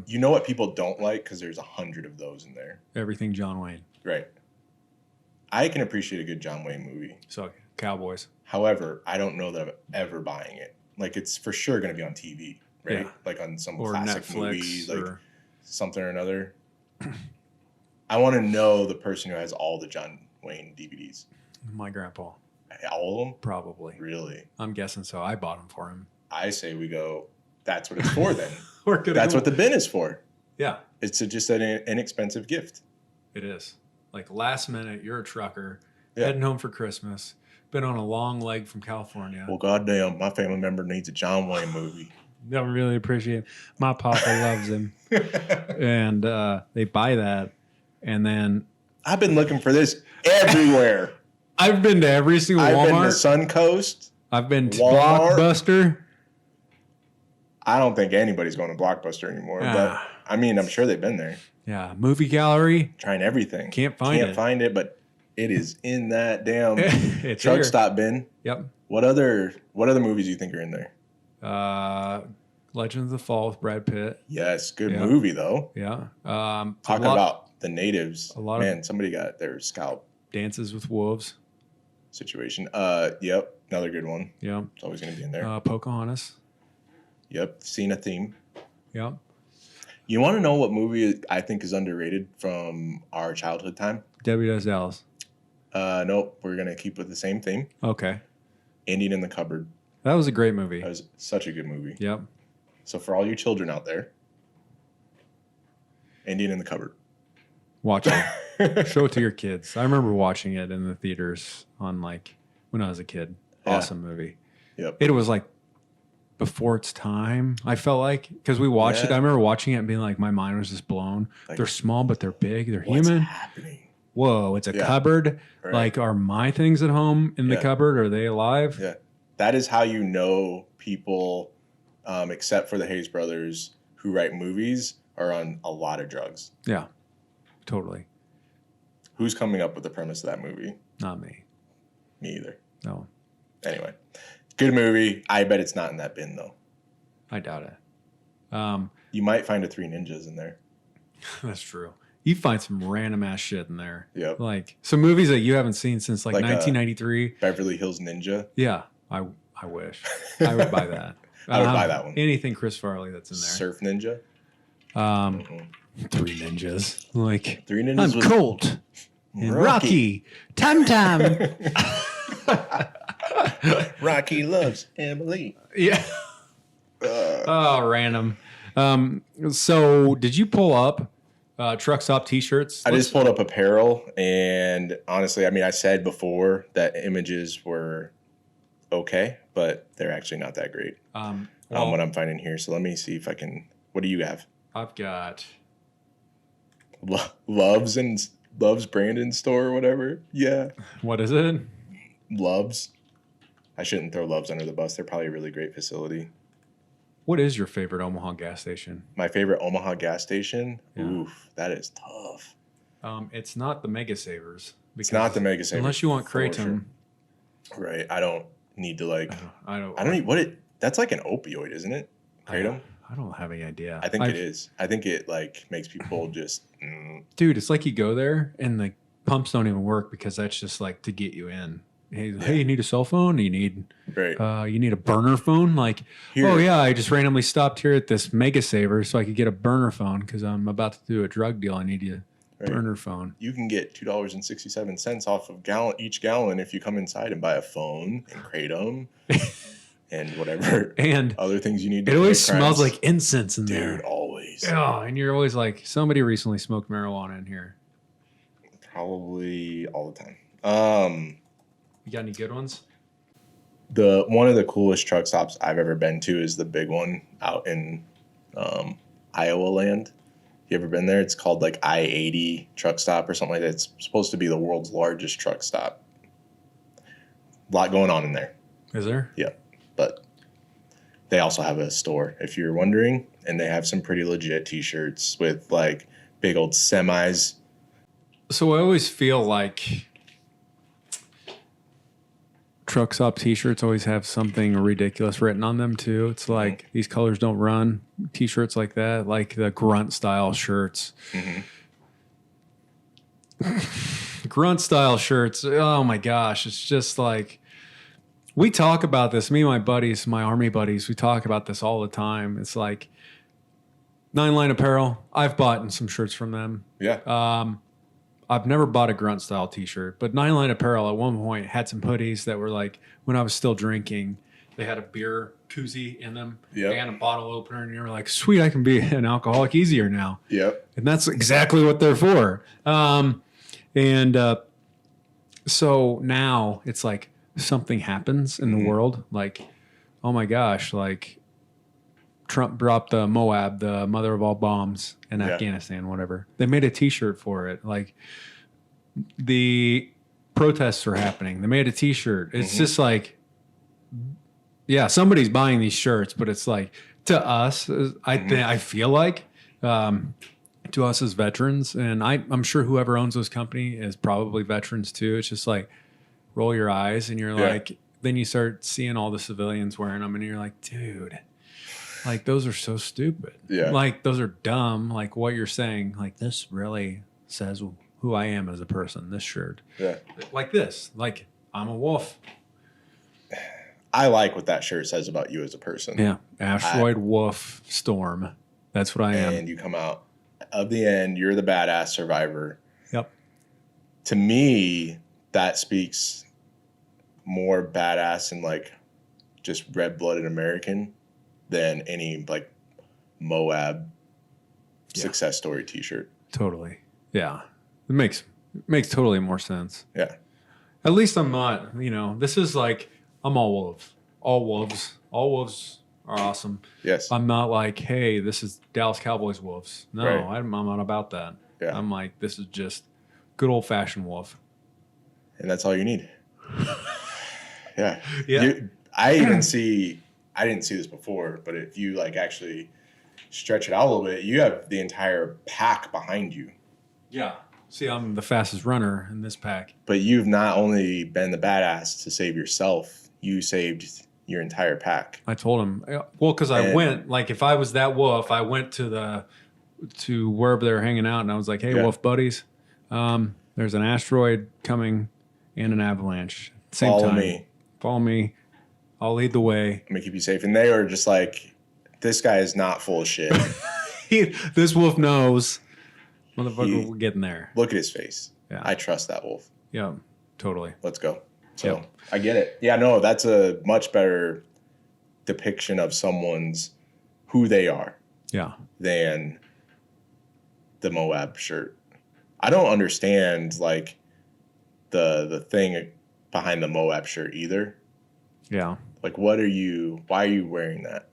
you know what people don't like, because there's 100 of those in there. Everything John Wayne. Right. I can appreciate a good John Wayne movie. So Cowboys. However, I don't know that I'm ever buying it. Like, it's for sure going to be on TV, right? Yeah. Like on some or classic Netflix movie, like or something or another. I want to know the person who has all the John Wayne DVDs. My grandpa. All of them? Probably. Really? I'm guessing so. I bought them for him. I say we go, that's what it's for then. That's what the bin is for. Yeah. It's just an inexpensive gift. It is. Like, last minute, you're a trucker, Yeah. heading home for Christmas, been on a long leg from California. Well, goddamn, my family member needs a John Wayne movie. I really appreciate it. My papa loves him. And they buy that. And then I've been looking for this everywhere. I've been to every single Walmart. I've been to Suncoast. I've been to Walmart. Blockbuster. I don't think anybody's going to Blockbuster anymore. But, I mean, I'm sure they've been there. Yeah. Movie gallery. Trying everything. Can't find it, but it is in that damn it's truck here. stop bin. Yep. What other movies do you think are in there? Legends of the Fall with Brad Pitt. Yes, good movie though. Yeah. Talking about the natives. A lot of somebody got their scalp. Dances with Wolves. Situation. Yep, another good one. Yeah. It's always going to be in there. Pocahontas. Yep, Cena theme. Yep. You want to know what movie I think is underrated from our childhood time? Debbie Does Dallas. Nope, we're going to keep with the same theme. Okay. Indian in the Cupboard. That was a great movie. That was such a good movie. Yep. So for all you children out there, Indian in the Cupboard. Watch it. Show it to your kids. I remember watching it in the theaters on when I was a kid. Awesome movie. Yep. It was before its time, I felt like, because we watched it. I remember watching it and being like, my mind was just blown. They're small, but they're big. They're human. What's happening? Whoa, it's a cupboard. Right. Are my things at home in the cupboard? Are they alive? Yeah. That is how you know people, except for the Hayes brothers, who write movies, are on a lot of drugs. Yeah, totally. Who's coming up with the premise of that movie? Not me. Me either. No. Anyway, good movie. I bet it's not in that bin, though. I doubt it. You might find a Three Ninjas in there. That's true. You find some random ass shit in there. Yep. Some movies that you haven't seen since 1993. Beverly Hills Ninja. Yeah. I wish. I would buy that. I would buy that one. Anything Chris Farley that's in there. Surf Ninja. Three Ninjas. Three Ninjas. I'm Colt. And Rocky. Tam Tam. Rocky loves Emily. Yeah. Random. So did you pull up Truck Stop T-shirts? I just pulled up apparel, and honestly, I mean, I said before that images were okay, but they're actually not that great. What I'm finding here. So let me see if I can. What do you have? I've got Love's Brandon store or whatever. Yeah. What is it? Love's. I shouldn't throw Love's under the bus. They're probably a really great facility. What is your favorite Omaha gas station? My favorite Omaha gas station? Yeah. Oof, that is tough. It's not the Mega Savers. It's not the Mega Savers. Unless you want Kratom. Sure. Right. I don't need to I don't need that's like an opioid, isn't it? Kratom? I don't have any idea. I think it is. I think it makes people just Dude, it's like you go there and pumps don't even work because that's just like to get you in. Hey, you need a cell phone? You need you need a burner phone? Like, Here. oh yeah, I just randomly stopped here at this Mega Saver so I could get a burner phone because I'm about to do a drug deal. I need a burner phone. You can get $2.67 off of each gallon if you come inside and buy a phone and kratom and whatever and other things you need. It always smells like incense in there. Dude, always. Oh, and you're always like, somebody recently smoked marijuana in here. Probably all the time. You got any good ones? One of the coolest truck stops I've ever been to is the big one out in Iowa land. You ever been there? It's called like I-80 truck stop or something like that. It's supposed to be the world's largest truck stop. A lot going on in there. Is there? Yeah. But they also have a store, if you're wondering. And they have some pretty legit t-shirts with like big old semis. So I always feel like truck stop t-shirts always have something ridiculous written on them too. It's like these colors don't run. T-shirts like that, like the grunt style shirts. Grunt style shirts. Oh my gosh, it's just like we talk about this. Me and my buddies, my army buddies, we talk about this all the time. It's like 9 Line Apparel. I've bought some shirts from them. Yeah. I've never bought a grunt style t-shirt, but 9 Line Apparel at one point had some hoodies that were like, when I was still drinking, they had a beer koozie in them and a bottle opener. And you're like, sweet, I can be an alcoholic easier now. Yep. And that's exactly what they're for. So now it's like something happens in the world. Like, oh my gosh, like Trump dropped the Moab, the mother of all bombs in Afghanistan, whatever. They made a t-shirt for it. Like the protests are happening. They made a t-shirt. It's just like, yeah, somebody's buying these shirts, but it's like to us, I feel like to us as veterans, and I'm sure whoever owns this company is probably veterans too. It's just like roll your eyes and you're like, then you start seeing all the civilians wearing them and you're like, dude, like those are so stupid. Yeah. Like those are dumb. Like what you're saying, like this really says who I am as a person, this shirt. Yeah. Like this, like I'm a wolf. I like what that shirt says about you as a person. Yeah. Asteroid, wolf, storm. That's what I am. And you come out of the end, you're the badass survivor. Yep. To me, that speaks more badass and like just red-blooded American than any like Moab success story t-shirt. Totally. Yeah. It makes totally more sense. Yeah. At least I'm not, this is like, I'm all wolves. All wolves. All wolves are awesome. Yes. I'm not like, hey, this is Dallas Cowboys wolves. No, Right. I'm not about that. Yeah. I'm like, this is just good old fashioned wolf. And that's all you need. Yeah. Yeah. I didn't see this before, but if you like actually stretch it out a little bit, you have the entire pack behind you. Yeah. See, I'm the fastest runner in this pack. But you've not only been the badass to save yourself, you saved your entire pack. I told him, well, because I went, like, if I was that wolf, I went to wherever they were hanging out, and I was like, hey, wolf buddies, there's an asteroid coming and an avalanche. Same Follow time. me. Follow me. I'll lead the way. I'm going to keep you safe. And they were just like, this guy is not full of shit. This wolf knows. Motherfucker, we're getting there. Look at his face. Yeah. I trust that wolf. Yeah, totally. Let's go. So I get it. Yeah, no, that's a much better depiction of someone's who they are. Yeah. Than the Moab shirt. I don't understand like the thing behind the Moab shirt either. Yeah. Like why are you wearing that?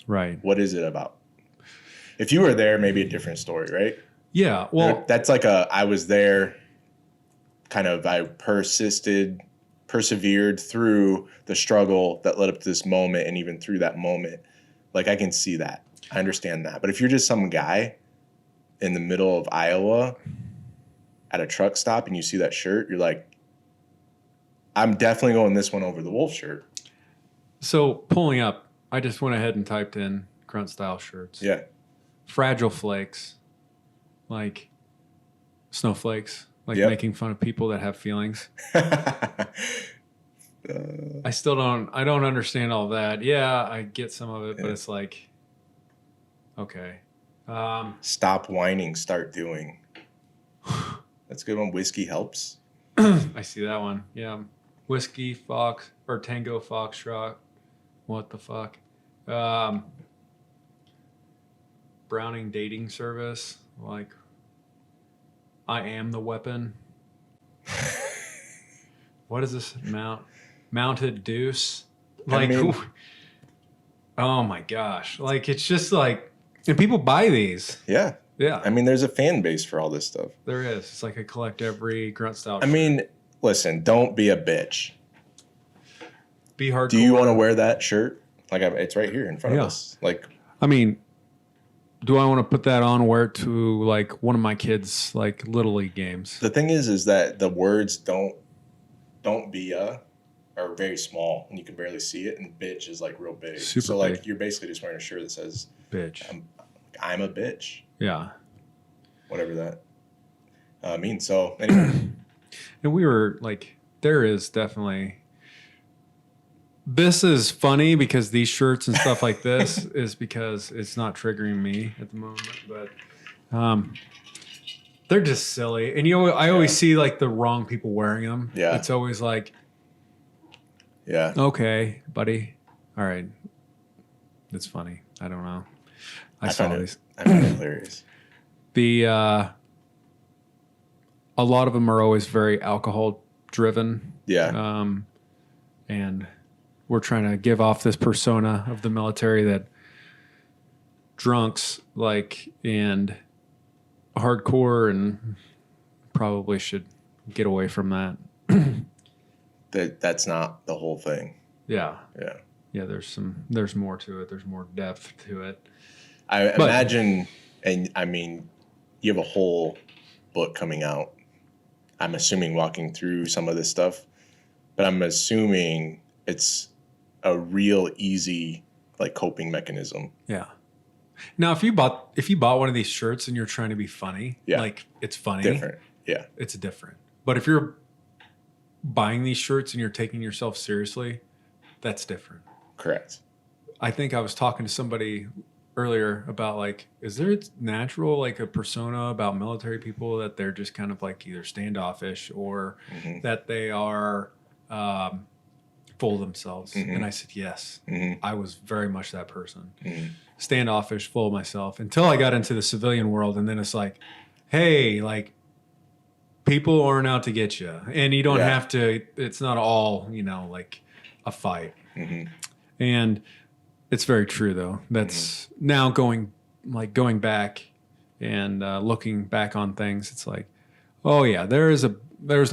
Right. What is it about? If you were there, maybe a different story, right? Yeah. Well, that's like I was there kind of, I persevered through the struggle that led up to this moment. And even through that moment, like I can see that. I understand that. But if you're just some guy in the middle of Iowa at a truck stop and you see that shirt, you're like, I'm definitely going this one over the wolf shirt. So pulling up, I just went ahead and typed in grunt style shirts. Yeah. Fragile flakes, like snowflakes, like Yep. making fun of people that have feelings. I don't understand all that. Yeah, I get some of it, but it's like, okay. Stop whining, start doing. That's a good one. Whiskey helps. I see that one. Yeah. Whiskey, Fox, or Tango Foxtrot. What the fuck? Browning dating service. Like, I am the weapon. What is this? Mounted deuce? Like, oh my gosh. Like, it's just like, and people buy these. Yeah. Yeah. I mean, there's a fan base for all this stuff. There is. It's like I collect every grunt style. I mean, listen, don't be a bitch. Be hardcore. Do you want to wear that shirt? Like, it's right here in front of us. Like, I mean, do I want to put that on, wear it to like one of my kids' like Little League games? the thing is that the words don't be are very small and you can barely see it, and bitch is like real big. Super so like big. you're basically just wearing a shirt that says Bitch. I'm a bitch. Yeah. Whatever that means. So anyway. And we were like, there is definitely. This is funny because these shirts and stuff like this is because it's not triggering me at the moment, but they're just silly. And I always see like the wrong people wearing them. Yeah. It's always like, Yeah. okay, buddy. All right. It's funny. I don't know. I find it hilarious. A lot of them are always very alcohol driven. Yeah. And we're trying to give off this persona of the military that drunks like and hardcore, and probably should get away from that. That's not the whole thing. Yeah. Yeah. Yeah, there's more to it. There's more depth to it. I imagine, and I mean, you have a whole book coming out. I'm assuming walking through some of this stuff, but I'm assuming it's a real easy like coping mechanism. Yeah. Now, if you bought one of these shirts and you're trying to be funny, like it's funny. Different. Yeah. It's different. But if you're buying these shirts and you're taking yourself seriously, that's different. Correct. I think I was talking to somebody earlier about like, is there natural like a persona about military people that they're just kind of like either standoffish or that they are full of themselves? And I said, yes, I was very much that person. Standoffish, full of myself, until I got into the civilian world. And then it's like, hey, like people aren't out to get you, and you don't have to, it's not all, like a fight. And it's very true though. That's now going back and looking back on things. It's like, oh yeah, there's a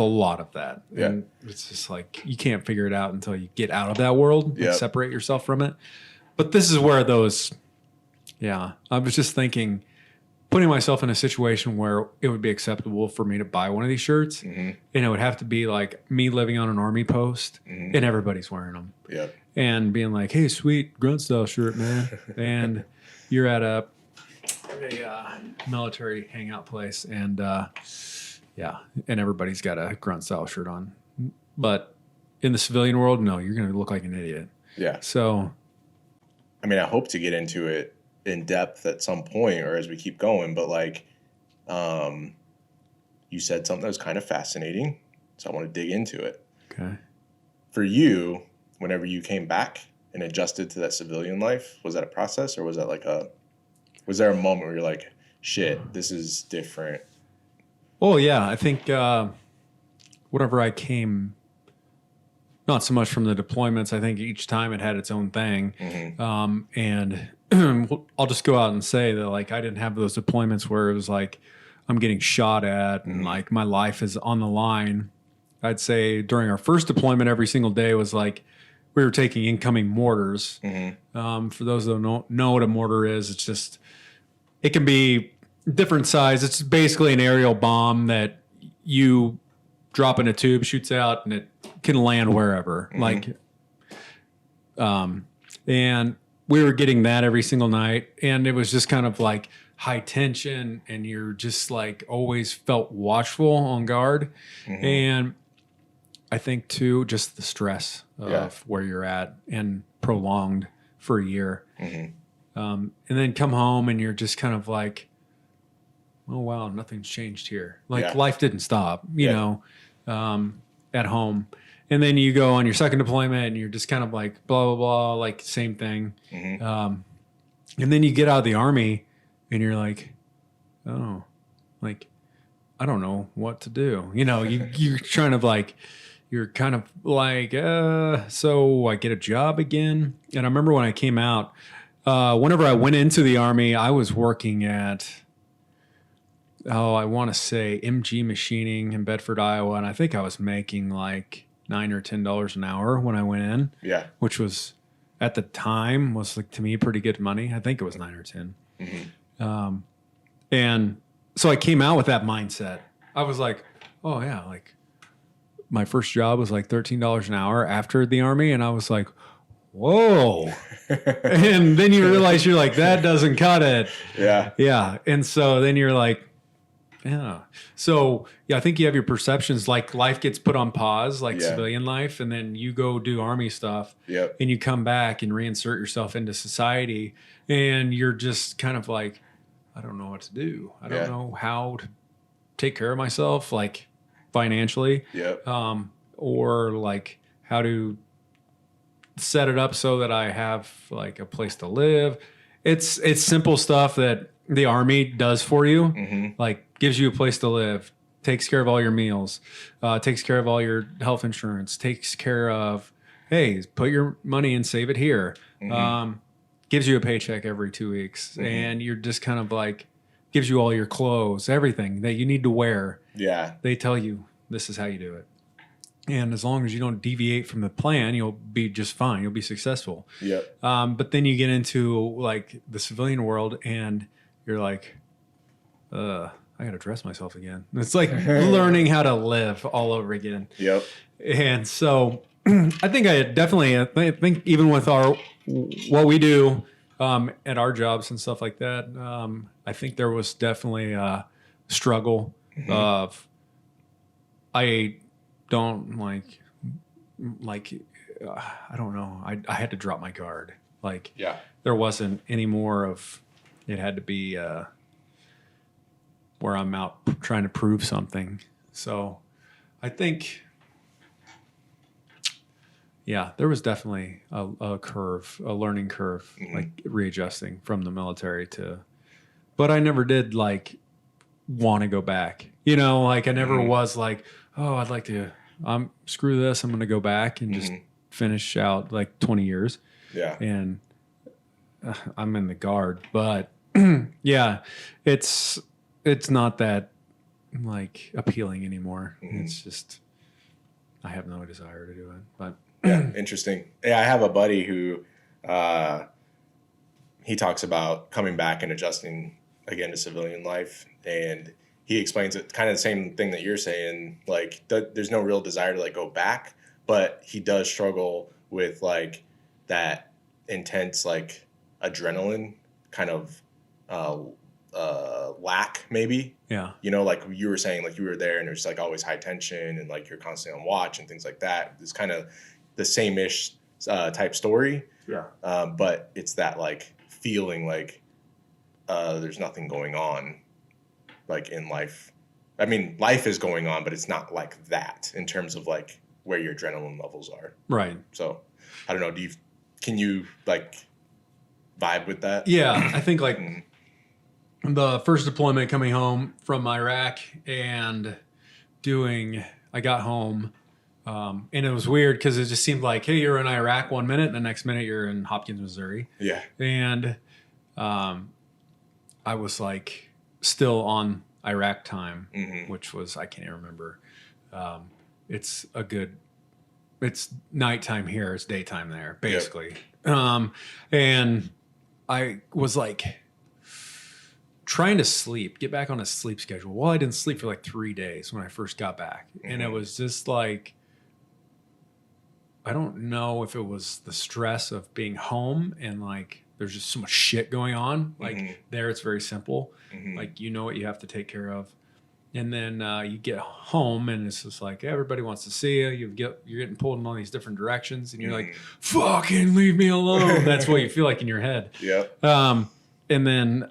lot of that. Yeah. And it's just like, you can't figure it out until you get out of that world and separate yourself from it. But this is where those, I was just thinking, putting myself in a situation where it would be acceptable for me to buy one of these shirts, and it would have to be like me living on an army post and everybody's wearing them. Yep. And being like, hey, sweet grunt style shirt, man. And you're at a military hangout place, and and everybody's got a grunt style shirt on. But in the civilian world, no, you're going to look like an idiot. Yeah. So, I mean, I hope to get into it in depth at some point or as we keep going, but like, you said something that was kind of fascinating, so I want to dig into it. Okay. For you, whenever you came back and adjusted to that civilian life, was that a process, or was that like was there a moment where you're like, shit, this is different? Oh yeah, I think whenever I came, not so much from the deployments, I think each time it had its own thing. And I'll just go out and say that like I didn't have those deployments where it was like I'm getting shot at and like my life is on the line. I'd say during our first deployment, every single day was like we were taking incoming mortars. For those that don't know what a mortar is, it's just, it can be different size. It's basically an aerial bomb that you drop in a tube, shoots out, and it can land wherever. And we were getting that every single night. And it was just kind of like, high tension, and you're just like always felt watchful on guard. And I think too, just the stress of where you're at and prolonged for a year. And then come home and you're just kind of like, oh, wow, nothing's changed here. Like life didn't stop, you know, at home. And then you go on your second deployment and you're just kind of like, blah, blah, blah, like same thing. And then you get out of the Army and you're like, oh, like, I don't know what to do. You know, you're trying to like, you're kind of like, so I get a job again. And I remember when I came out, whenever I went into the Army, I was working at, I want to say MG Machining in Bedford, Iowa. And I think I was making like $9 or $10 an hour when I went in. Yeah. Which was, at the time, was like, to me, pretty good money. I think it was 9 or 10. And so I came out with that mindset. I was like, oh yeah, like my first job was like $13 an hour after the Army. And I was like, whoa. And then you realize you're like, that doesn't cut it. Yeah. Yeah. And so then you're like, yeah. So yeah, I think you have your perceptions, like life gets put on pause, like civilian life, and then you go do Army stuff and you come back and reinsert yourself into society, and you're just kind of like, I don't know what to do. I don't know how to take care of myself, like financially, or like how to set it up so that I have like a place to live. It's simple stuff that the Army does for you, like gives you a place to live, takes care of all your meals, takes care of all your health insurance, takes care of, hey, put your money and save it here. Gives you a paycheck every 2 weeks, and you're just kind of like, gives you all your clothes, everything that you need to wear. Yeah. They tell you this is how you do it. And as long as you don't deviate from the plan, you'll be just fine. You'll be successful. Yep. But then you get into like the civilian world and you're like, I got to dress myself again. It's like learning how to live all over again. Yep. And so I think I think even with what we do at our jobs and stuff like that, I think there was definitely a struggle of, I don't like I don't know. I had to drop my guard. Like there wasn't any more of, it had to be where I'm out trying to prove something. So I think, there was definitely a learning curve, like readjusting from the military but I never did like want to go back. You know, like I never was like, oh, I'd like to, screw this, I'm going to go back and just finish out like 20 years. Yeah. And I'm in the Guard, but it's not that like appealing anymore. It's just, I have no desire to do it, but interesting. Yeah. I have a buddy who, he talks about coming back and adjusting again to civilian life, and he explains it kind of the same thing that you're saying. Like there's no real desire to like go back, but he does struggle with like that intense like adrenaline kind of lack maybe. Yeah. You know, like you were saying, like you were there and there's like always high tension and like you're constantly on watch and things like that. It's kind of the same-ish type story. Yeah. But it's that like feeling like there's nothing going on like in life. I mean, life is going on, but it's not like that in terms of like where your adrenaline levels are. Right. So I don't know. Can you like vibe with that? Yeah. I think like the first deployment coming home from Iraq and I got home and it was weird because it just seemed like, hey, you're in Iraq 1 minute and the next minute you're in Hopkins, Missouri. Yeah. And I was like still on Iraq time, which was, I can't even remember. It's nighttime here. It's daytime there, basically. Yep. And I was like trying to sleep, get back on a sleep schedule. Well, I didn't sleep for like 3 days when I first got back. And it was just like, I don't know if it was the stress of being home and like there's just so much shit going on. Like Mm-hmm. there, it's very simple. Mm-hmm. Like you know what you have to take care of. And then you get home and it's just like everybody wants to see you. You're getting pulled in all these different directions, and you're like, "Fucking leave me alone." That's what you feel like in your head. Yep. And then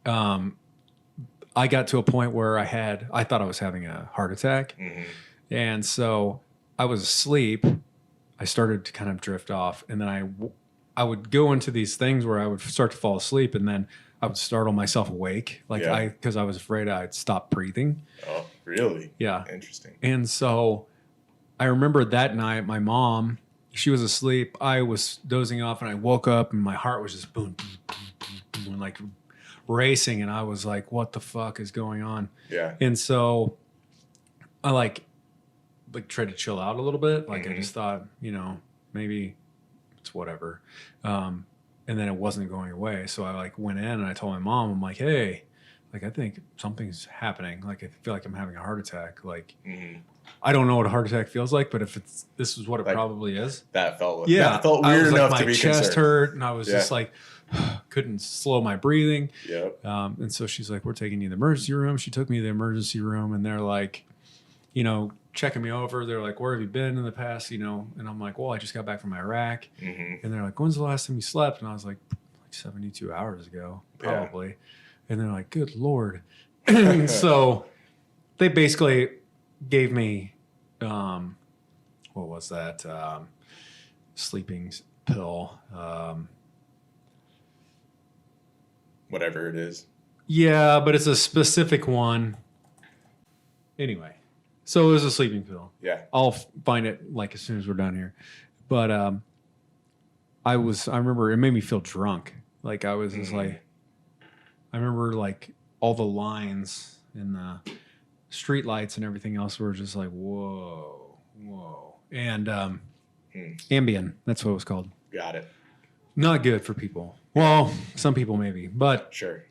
I got to a point where I thought I was having a heart attack, and so I was asleep. I started to kind of drift off, and then I would go into these things where I would start to fall asleep, and then I would startle myself awake, because I was afraid I'd stop breathing. Oh, really? Yeah. Interesting. And so I remember that night, my mom, she was asleep. I was dozing off, and I woke up, and my heart was just boom, boom, boom, boom, boom, like racing, and I was like, "What the fuck is going on?" Yeah. And so I like tried to chill out a little bit. Like I just thought, maybe it's whatever. And then it wasn't going away. So I like went in and I told my mom, I'm like, "Hey, like I think something's happening. Like I feel like I'm having a heart attack." Like I don't know what a heart attack feels like, but if this is what it Like, probably is. That felt Yeah. that felt I weird was enough like, to be my chest concerned. hurt, and I was just like couldn't slow my breathing. Yep. And so she's like, "We're taking you to the emergency room." She took me to the emergency room, and they're like, checking me over. They're like, "Where have you been in the past?" And I'm like, "Well, I just got back from Iraq." And they're like, "When's the last time you slept?" And I was like 72 hours ago, probably. And they're like, "Good Lord." And so they basically gave me, what was that? Sleeping pill. Whatever it is. Yeah, but it's a specific one. Anyway, so it was a sleeping pill. Yeah. I'll find it like as soon as we're done here. But I remember it made me feel drunk. Like I was just like, I remember like all the lines and the street lights and everything else were just like, whoa. And Ambien, that's what it was called. Got it. Not good for people. Well, some people maybe, but Sure.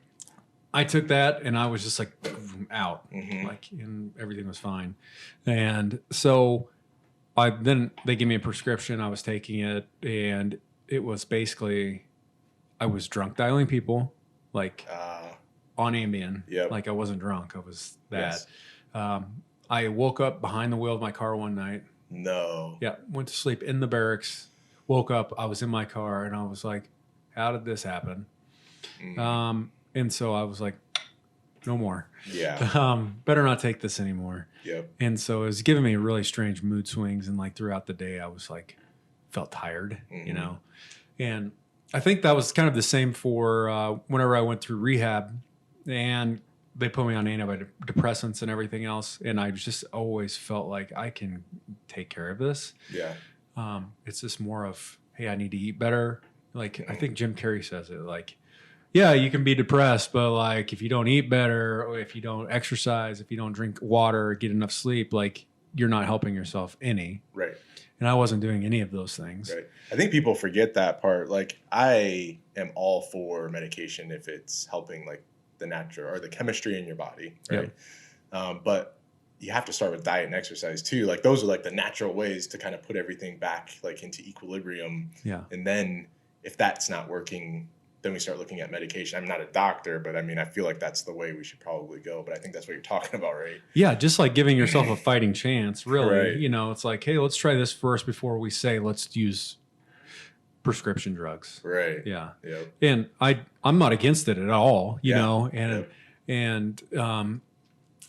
I took that and I was just like out, like, and everything was fine. And so then they gave me a prescription. I was taking it, and it was basically, I was drunk dialing people, like on Ambien. Yep. Like I wasn't drunk. I was that. Yes. I woke up behind the wheel of my car one night. No. Yeah. Went to sleep in the barracks. Woke up. I was in my car, and I was like, "How did this happen?" And so I was like, "No more. Yeah. Better not take this anymore." Yep. And so it was giving me really strange mood swings, and like throughout the day, I was like, felt tired, And I think that was kind of the same for whenever I went through rehab, and they put me on antidepressants and everything else, and I just always felt like I can take care of this. Yeah. It's just more of, hey, I need to eat better. Like I think Jim Carrey says it, like, yeah, you can be depressed, but like if you don't eat better, or if you don't exercise, if you don't drink water, or get enough sleep, like you're not helping yourself any. Right. And I wasn't doing any of those things. Right. I think people forget that part. Like I am all for medication if it's helping like the natural or the chemistry in your body. Right. Yep. But you have to start with diet and exercise too. Like those are like the natural ways to kind of put everything back like into equilibrium. Yeah. And then if that's not working, then we start looking at medication. I'm not a doctor, but I mean, I feel like that's the way we should probably go. But I think that's what you're talking about, right? Yeah, just like giving yourself a fighting chance, really. Right. It's like, hey, let's try this first before we say let's use prescription drugs. Right. Yeah. Yep. And I'm not against it at all, you know, and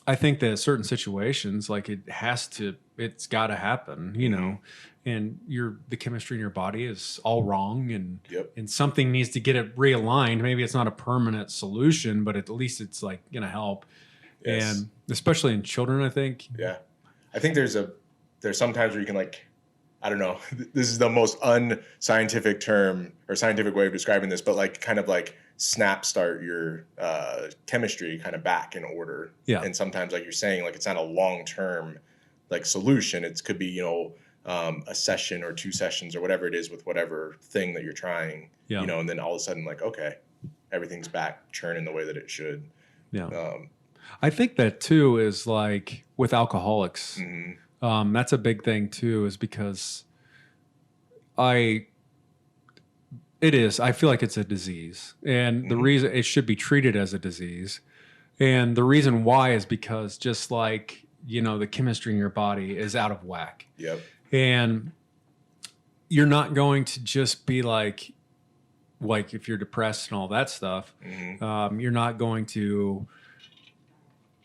I think that certain situations, like it's got to happen, you know, and the chemistry in your body is all wrong, and and something needs to get it realigned. Maybe it's not a permanent solution, but at least it's like going to help. Yes. And especially in children, I think. Yeah. I think there's sometimes where you can like, I don't know, this is the most unscientific term or scientific way of describing this, but like kind of like snap start your chemistry kind of back in order. Yeah. And sometimes like you're saying, like it's not a long-term like solution. It could be, a session or 2 sessions or whatever it is with whatever thing that you're trying, and then all of a sudden like, okay, everything's back churning the way that it should. Yeah. I think that too is like with alcoholics. That's a big thing too, is because It is. I feel like it's a disease. And the reason it should be treated as a disease. And the reason why is because just like, the chemistry in your body is out of whack. Yep. And you're not going to just be like if you're depressed and all that stuff, you're not going to,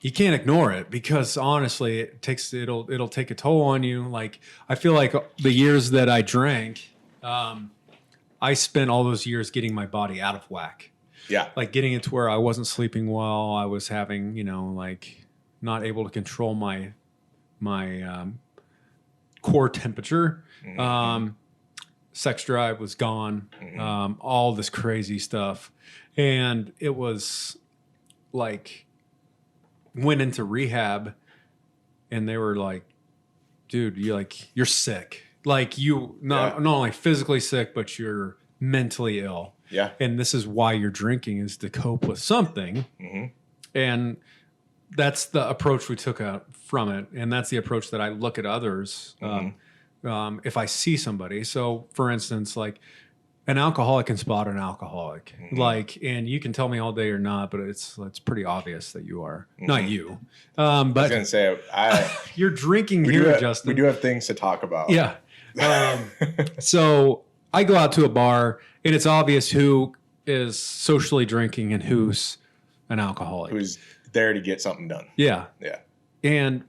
you can't ignore it because honestly, it'll take a toll on you. Like, I feel like the years that I drank, I spent all those years getting my body out of whack. Yeah. Like getting it to where I wasn't sleeping well. I was having, not able to control my core temperature. Sex drive was gone. All this crazy stuff. And it was like, went into rehab and they were like, dude, you're sick. Like not only physically sick, but you're mentally ill. Yeah. And this is why you're drinking, is to cope with something. And that's the approach we took from it. And that's the approach that I look at others. If I see somebody. So for instance, like an alcoholic can spot an alcoholic, and you can tell me all day or not, but it's pretty obvious that you are not you. But I was going to say, you're drinking here, Justin. We do have things to talk about. Yeah. So I go out to a bar and it's obvious who is socially drinking and who's an alcoholic. Who's there to get something done. Yeah. Yeah. And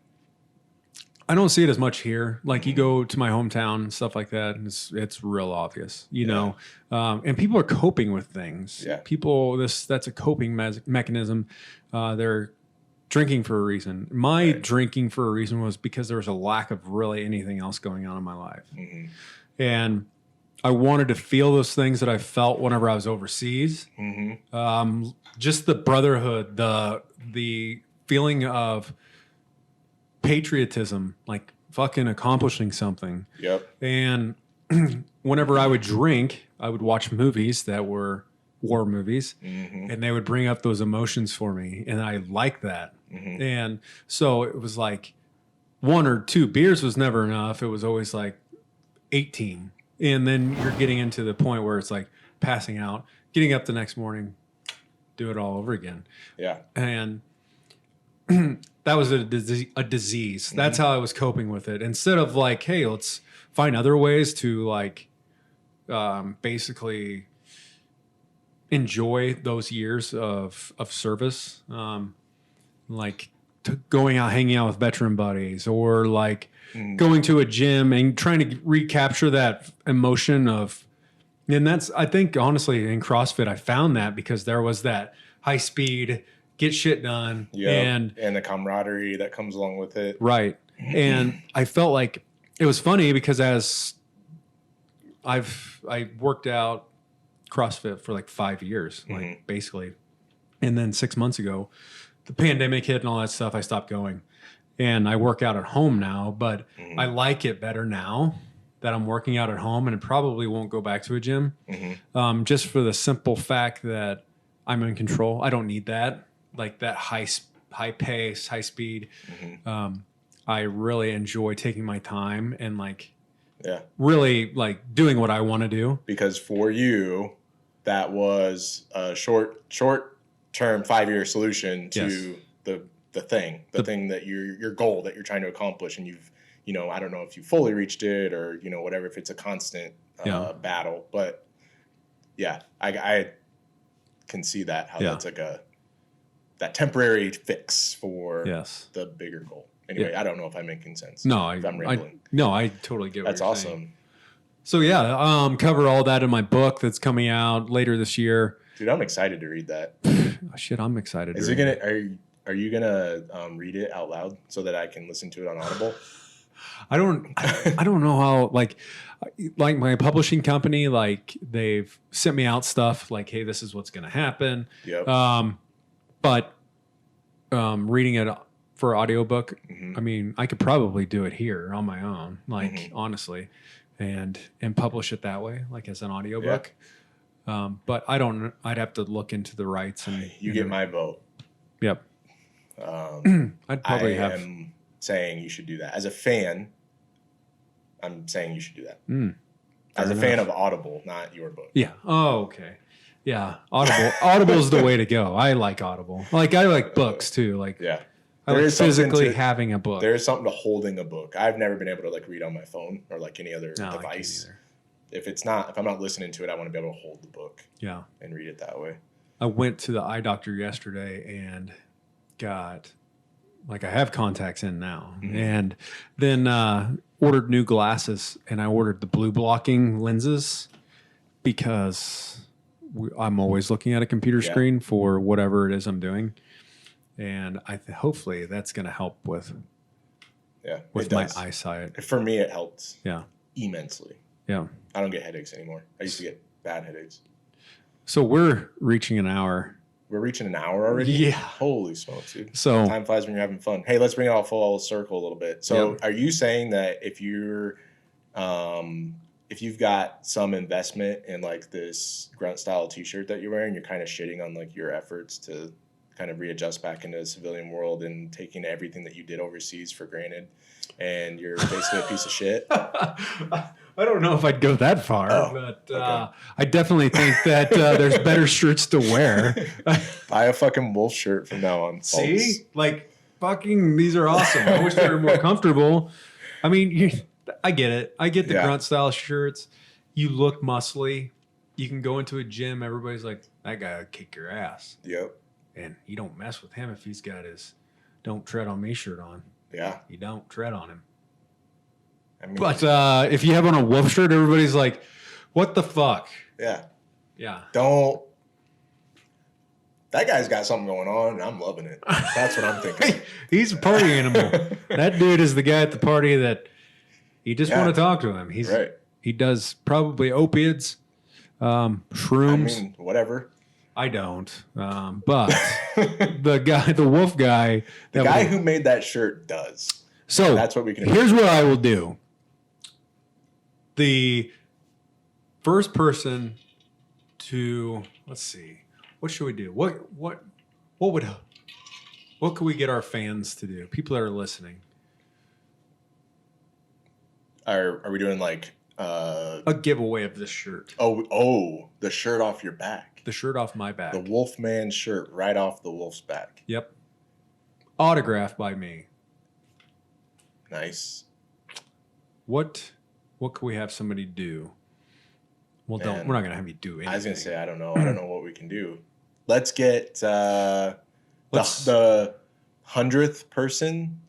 I don't see it as much here. Like you go to my hometown and stuff like that, and it's real obvious, know. And people are coping with things. Yeah. That's a coping mechanism. They're drinking for a reason. My drinking for a reason was because there was a lack of really anything else going on in my life, and I wanted to feel those things that I felt whenever I was overseas. Just the brotherhood, the feeling of patriotism, like fucking accomplishing something. Yep. And whenever I would drink, I would watch movies that were war movies, and they would bring up those emotions for me, and I liked that. And so it was like 1 or 2 beers was never enough. It was always like 18, and then you're getting into the point where it's like passing out, getting up the next morning, do it all over again. Yeah. And that was a disease. That's how I was coping with it. Instead of like, hey, let's find other ways to like basically enjoy those years of service, like going out, hanging out with veteran buddies, or like going to a gym and trying to recapture that emotion of. And that's, I think, honestly, in CrossFit, I found that because there was that high speed, get shit done. And the camaraderie that comes along with it. Right. And I felt like it was funny because as I worked out CrossFit for like 5 years, like basically. And then 6 months ago, the pandemic hit and all that stuff, I stopped going. And I work out at home now, but I like it better now that I'm working out at home, and it probably won't go back to a gym. Just for the simple fact that I'm in control. I don't need that. Like that high pace, high speed. I really enjoy taking my time and really like doing what I want to do. Because for you, that was a short term 5-year solution to the thing that your goal that you're trying to accomplish, and you've I don't know if you fully reached it or whatever, if it's a constant battle, but I can see that how that's like that temporary fix for the bigger goal. Anyway, I don't know if I'm making sense. No, if I'm rambling. I totally get what that's you're awesome. saying. So cover all that in my book that's coming out later this year. Dude, I'm excited to read that. Shit, I'm excited. Is it gonna? Are you gonna read it out loud so that I can listen to it on Audible? I don't know how like my publishing company, like they've sent me out stuff like, hey, this is what's going to happen. Yep. But reading it for audiobook, I mean, I could probably do it here on my own, like honestly, and publish it that way, like as an audiobook. But I'd have to look into the rights and you get my vote. Yep. I'd probably I am saying you should do that. As a fan, I'm saying you should do that. As a fan of Audible, not your book. Yeah. Oh, okay. Yeah. Audible's the way to go. I like Audible. Like I like books too. Like yeah. I like physically having a book. There is something to holding a book. I've never been able to like read on my phone or like any other device. If I'm not listening to it, I want to be able to hold the book. Yeah. And read it that way. I went to the eye doctor yesterday and got I have contacts in now, and then ordered new glasses, and I ordered the blue blocking lenses because I'm always looking at a computer screen for whatever it is I'm doing. And hopefully that's going to help with my eyesight. For me, it helps. Yeah. Immensely. Yeah. I don't get headaches anymore. I used to get bad headaches. So we're reaching an hour. We're reaching an hour already? Yeah. Holy smokes, dude. So time flies when you're having fun. Hey, let's bring it all full circle a little bit. So are you saying that if you've got some investment in like this grunt style t-shirt that you're wearing, you're kind of shitting on like your efforts to kind of readjust back into the civilian world and taking everything that you did overseas for granted, and you're basically a piece of shit? I don't know if I'd go that far, but I definitely think that there's better shirts to wear. Buy a fucking wolf shirt from now on. See? Like, fucking, these are awesome. I wish they were more comfortable. I mean, I get it. I get the grunt style shirts. You look muscly. You can go into a gym. Everybody's like, that guy would kick your ass. Yep. And you don't mess with him if he's got his "Don't Tread on Me" shirt on. Yeah. You don't tread on him. I mean, but if you have on a wolf shirt, everybody's like, what the fuck? Yeah. Yeah. Don't. That guy's got something going on, and I'm loving it. That's what I'm thinking. He's a party animal. That dude is the guy at the party that you just want to talk to him. He does probably opiates, shrooms. I mean, whatever. I don't. But the wolf guy. The guy who made that shirt does. So that's what we can. Here's what I will do. The first person to, let's see, what should we do? What could we get our fans to do? People that are listening. Are we doing like a giveaway of this shirt? Oh, the shirt off your back. The shirt off my back. The Wolfman shirt right off the wolf's back. Yep. Autographed by me. Nice. What could we have somebody do? Well, we're not gonna have you do anything. I was gonna say I don't know what we can do. Let's get the 100th person,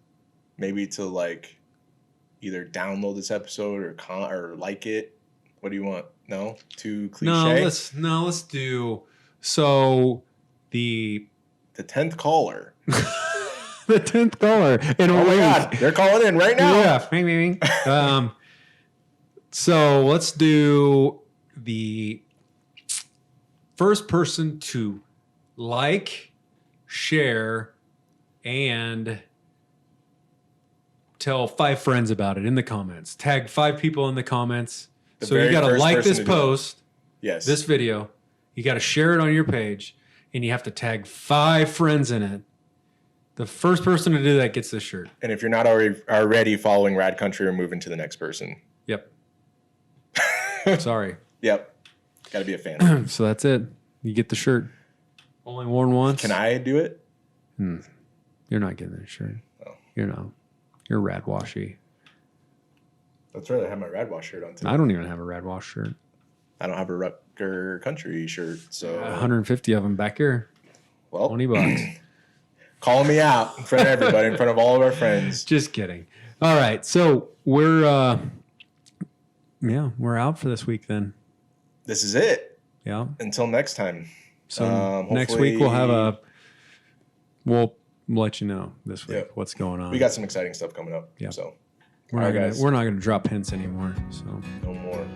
maybe to like either download this episode or like it. What do you want? No, too cliche. Let's do so. The 10th caller. The 10th caller. Oh my God, they're calling in right now. Yeah. So let's do the first person to like, share, and tell 5 friends about it in the comments. Tag 5 people in the comments. So you got to like this post, this video. You got to share it on your page, and you have to tag 5 friends in it. The first person to do that gets this shirt. And if you're not already following Rad Country, we're moving to the next person. Yep. Sorry. Yep. Got to be a fan. So that's it. You get the shirt. Only worn once. Can I do it? You're not getting that shirt. Oh. You're rad washy. That's right. I have my Rad Wash shirt on too. I don't even have a Rad Wash shirt. I don't have a Rucker Country shirt. So 150 of them back here. Well, $20. Calling me out in front of everybody, in front of all of our friends. Just kidding. All right. So we're out for this week then. This is it. Yeah. Until next time. So next week we'll let you know this week what's going on. We got some exciting stuff coming up. Yeah. So we're not gonna drop hints anymore. So no more.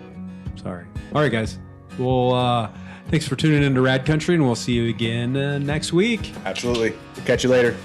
Sorry. All right, guys. Well, thanks for tuning into Rad Country, and we'll see you again next week. Absolutely. Catch you later.